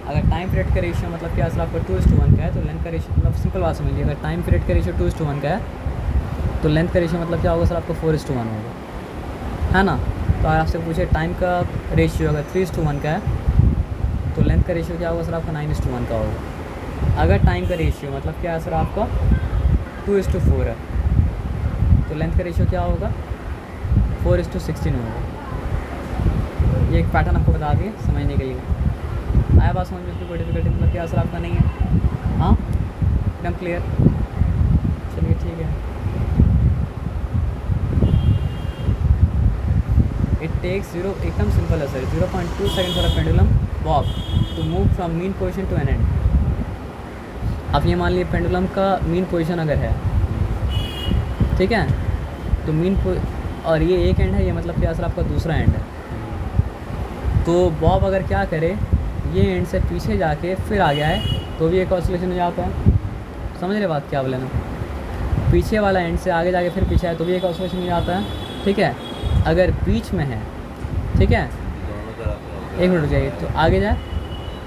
अगर टाइम पीरियड का रेशियो मतलब क्या सर आपका 2:1 का है, तो लेंथ का रेशियो मतलब सिंपल बात समझिए, अगर टाइम पीरियड का रेशियो 2:1 का है तो लेंथ का रेशियो मतलब क्या होगा सर आपको 4:1 होगा, है ना। तो अगर आपसे पूछे टाइम का रेशियो अगर 3:1 का है तो लेंथ का रेशियो क्या होगा सर आपका 9:1 का होगा। अगर टाइम का रेशियो मतलब क्या है सर आपका 2:4 है तो लेंथ का रेशियो क्या होगा 4:16 होगा। ये एक पैटर्न आपको बता दिए समझने के लिए। आया बात समझ में, इसमें कोई डिफिकल्टी मतलब क्या असर आपका नहीं है, हाँ एकदम क्लियर। चलिए ठीक है। इट टेक्स एकदम सिंपल है sir, 0.2 second for a pendulum bob to move from mean position to an end. आप ये मान लीजिए पेंडुलम का मीन पोजीशन अगर है, ठीक है, तो और ये एक एंड है, ये मतलब क्या सर आपका दूसरा एंड है। तो बॉब अगर क्या करे, ये एंड से पीछे जाके फिर आ गया है तो भी एक ऑसिलेशन हो जाता है। समझ रहे बात क्या बोले ना, पीछे वाला एंड से आगे जाके फिर पीछे है तो भी एक ऑसिलेशन हो जाता है, ठीक है। अगर बीच में है, ठीक है, एक मिनट रुक जाइए, तो आगे जाए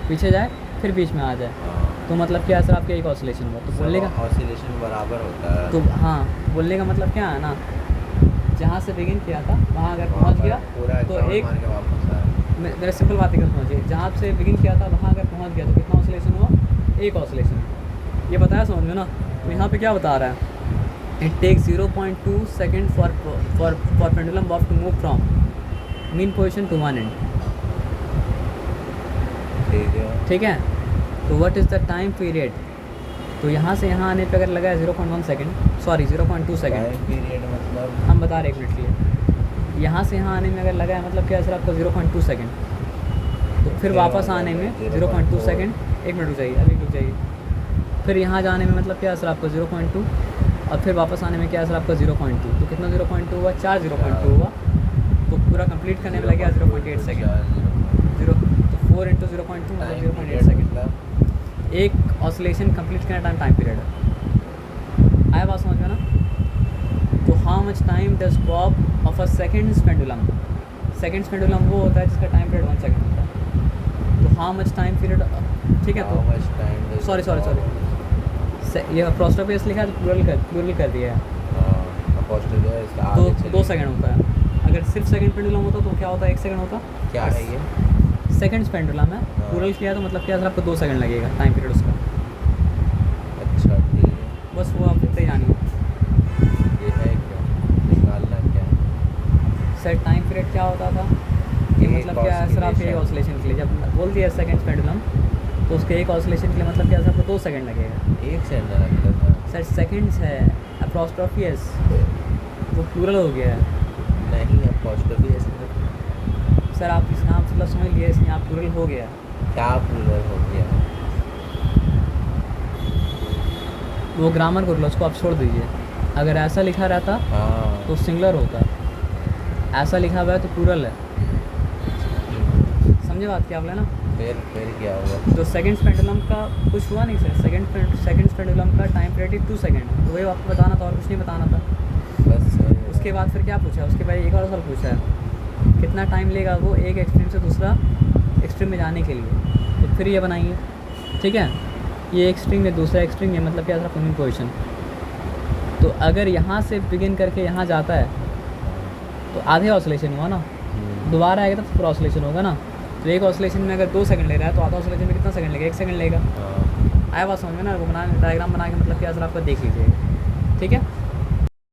पीछे जाए फिर बीच में आ जाए तो मतलब क्या सर आपका एक ऑसिलेशन हुआ। तो बोलने का ऑसिलेशन बराबर होता है, तो हाँ बोलने का मतलब क्या है ना, जहाँ से बिगिन किया था वहाँ अगर पहुँच गया तो एक, मेरा सिंपल बात है समझिए, जहाँ से बिगिन किया था वहाँ अगर पहुँच गया तो कितना ऑसिलेशन हुआ, एक ऑसिलेशन। ये बताया समझ में ना। तो यहाँ पे क्या बता रहा है, it takes 0.2 second for pendulum bob to move from mean position to one end, ठीक है। तो what is the time period, तो यहाँ से यहाँ आने पे अगर लगा है 0.1 सेकेंड, सॉरी 0.2 सेकेंड पीरियड मतलब हम बता रहे 1 मिनट के लिए, यहाँ से यहाँ आने में अगर लगा है मतलब क्या सर आपको 0.2 सेकेंड, तो फिर वापस आने में 0.2 सेकेंड, 1 मिनट रुक जाइए, अभी रुक जाइए, फिर यहाँ जाने में मतलब क्या सर आपको 0.2 और फिर वापस आने में क्या सर आपका 0.2, तो कितना 0.2 हुआ, 4 0.2 हुआ। तो पूरा कंप्लीट करने में लग गया 0.8 सेकेंड, तो 4 × 0.2 मतलब 0.8 सेकेंड। एक ऑसिलेशन कंप्लीट करने टाइम पीरियड है। आया बात समझ में ना। तो how much time does Bob of a seconds pendulum, seconds pendulum वो होता है जिसका टाइम पीरियड 1 सेकेंड होता है। तो हाउ मच टाइम पीरियड, ठीक है, तो सॉरी ये अप्रोस्ट्रोफेस लिखा है तो प्लूरल कर दिया है, तो 2 सेकेंड होता है। अगर सिर्फ सेकेंड पेंडुलम होता तो क्या होता है, 1 सेकेंड होता। क्या है ये, सेकेंड्स पेंडुलम है, प्लूरल किया तो मतलब क्या सर आपको 2 सेकेंड लगेगा टाइम पीरियड उसका। अच्छा ठीक है, बस वो आप इतना ही जानिए। सर टाइम पीरियड क्या होता था कि एक मतलब क्या है सर आप एक oscillation। ऑसिलेशन के लिए जब बोल दिया सेकंड पेंडुलम तो उसके एक ऑसिलेशन के लिए मतलब क्या सर आपको 2 सेकंड लगेगा। 1 सेकंड लगता था। सर सेकंड्स है अप्रोस्ट्रोफियस वो प्लूरल हो गया है। नहीं अपॉस्ट्रोफी ऐसे सर आप इस नाम से मतलब समझ लिए इसमें आप प्लूरल हो गया। क्या प्लूरल हो गया? वो ग्रामर को उसको आप छोड़ दीजिए। अगर ऐसा लिखा रहता हाँ तो सिंगुलर होता, ऐसा लिखा हुआ है तो प्लूरल है। समझे बात क्या बोले ना। फिर क्या हुआ? जो सेकंड पेंडुलम का कुछ हुआ नहीं सर, सेकंड पेंडुलम का टाइम पीरियड 2 सेकंड है, तो वही आपको बताना था और कुछ नहीं बताना था। बस उसके बाद फिर क्या पूछा, उसके बाद एक और सवाल पूछा है कितना टाइम लेगा वो एक एक्सट्रीम से दूसरा एक्सट्रीम में जाने के लिए, तो फिर ये बनाइए। ठीक है, ये एक्सट्रीम है दूसरा एक्सट्रीम है मतलब क्या था पूरी पोजीशन। तो अगर यहाँ से बिगिन करके यहाँ जाता है तो आधे ऑसिलेशन हुआ ना, दोबारा आएगा तो फिर ऑसिलेशन होगा ना। तो एक ऑसिलेशन में अगर 2 सेकंड ले रहा है तो आधा ऑसिलेशन में कितना सेकंड लेगा? 1 सेकंड लेगा। हाँ आया बात समझ में ना। वो बना डायग्राम बना के मतलब क्या सर आपका देख लीजिएगा। ठीक है।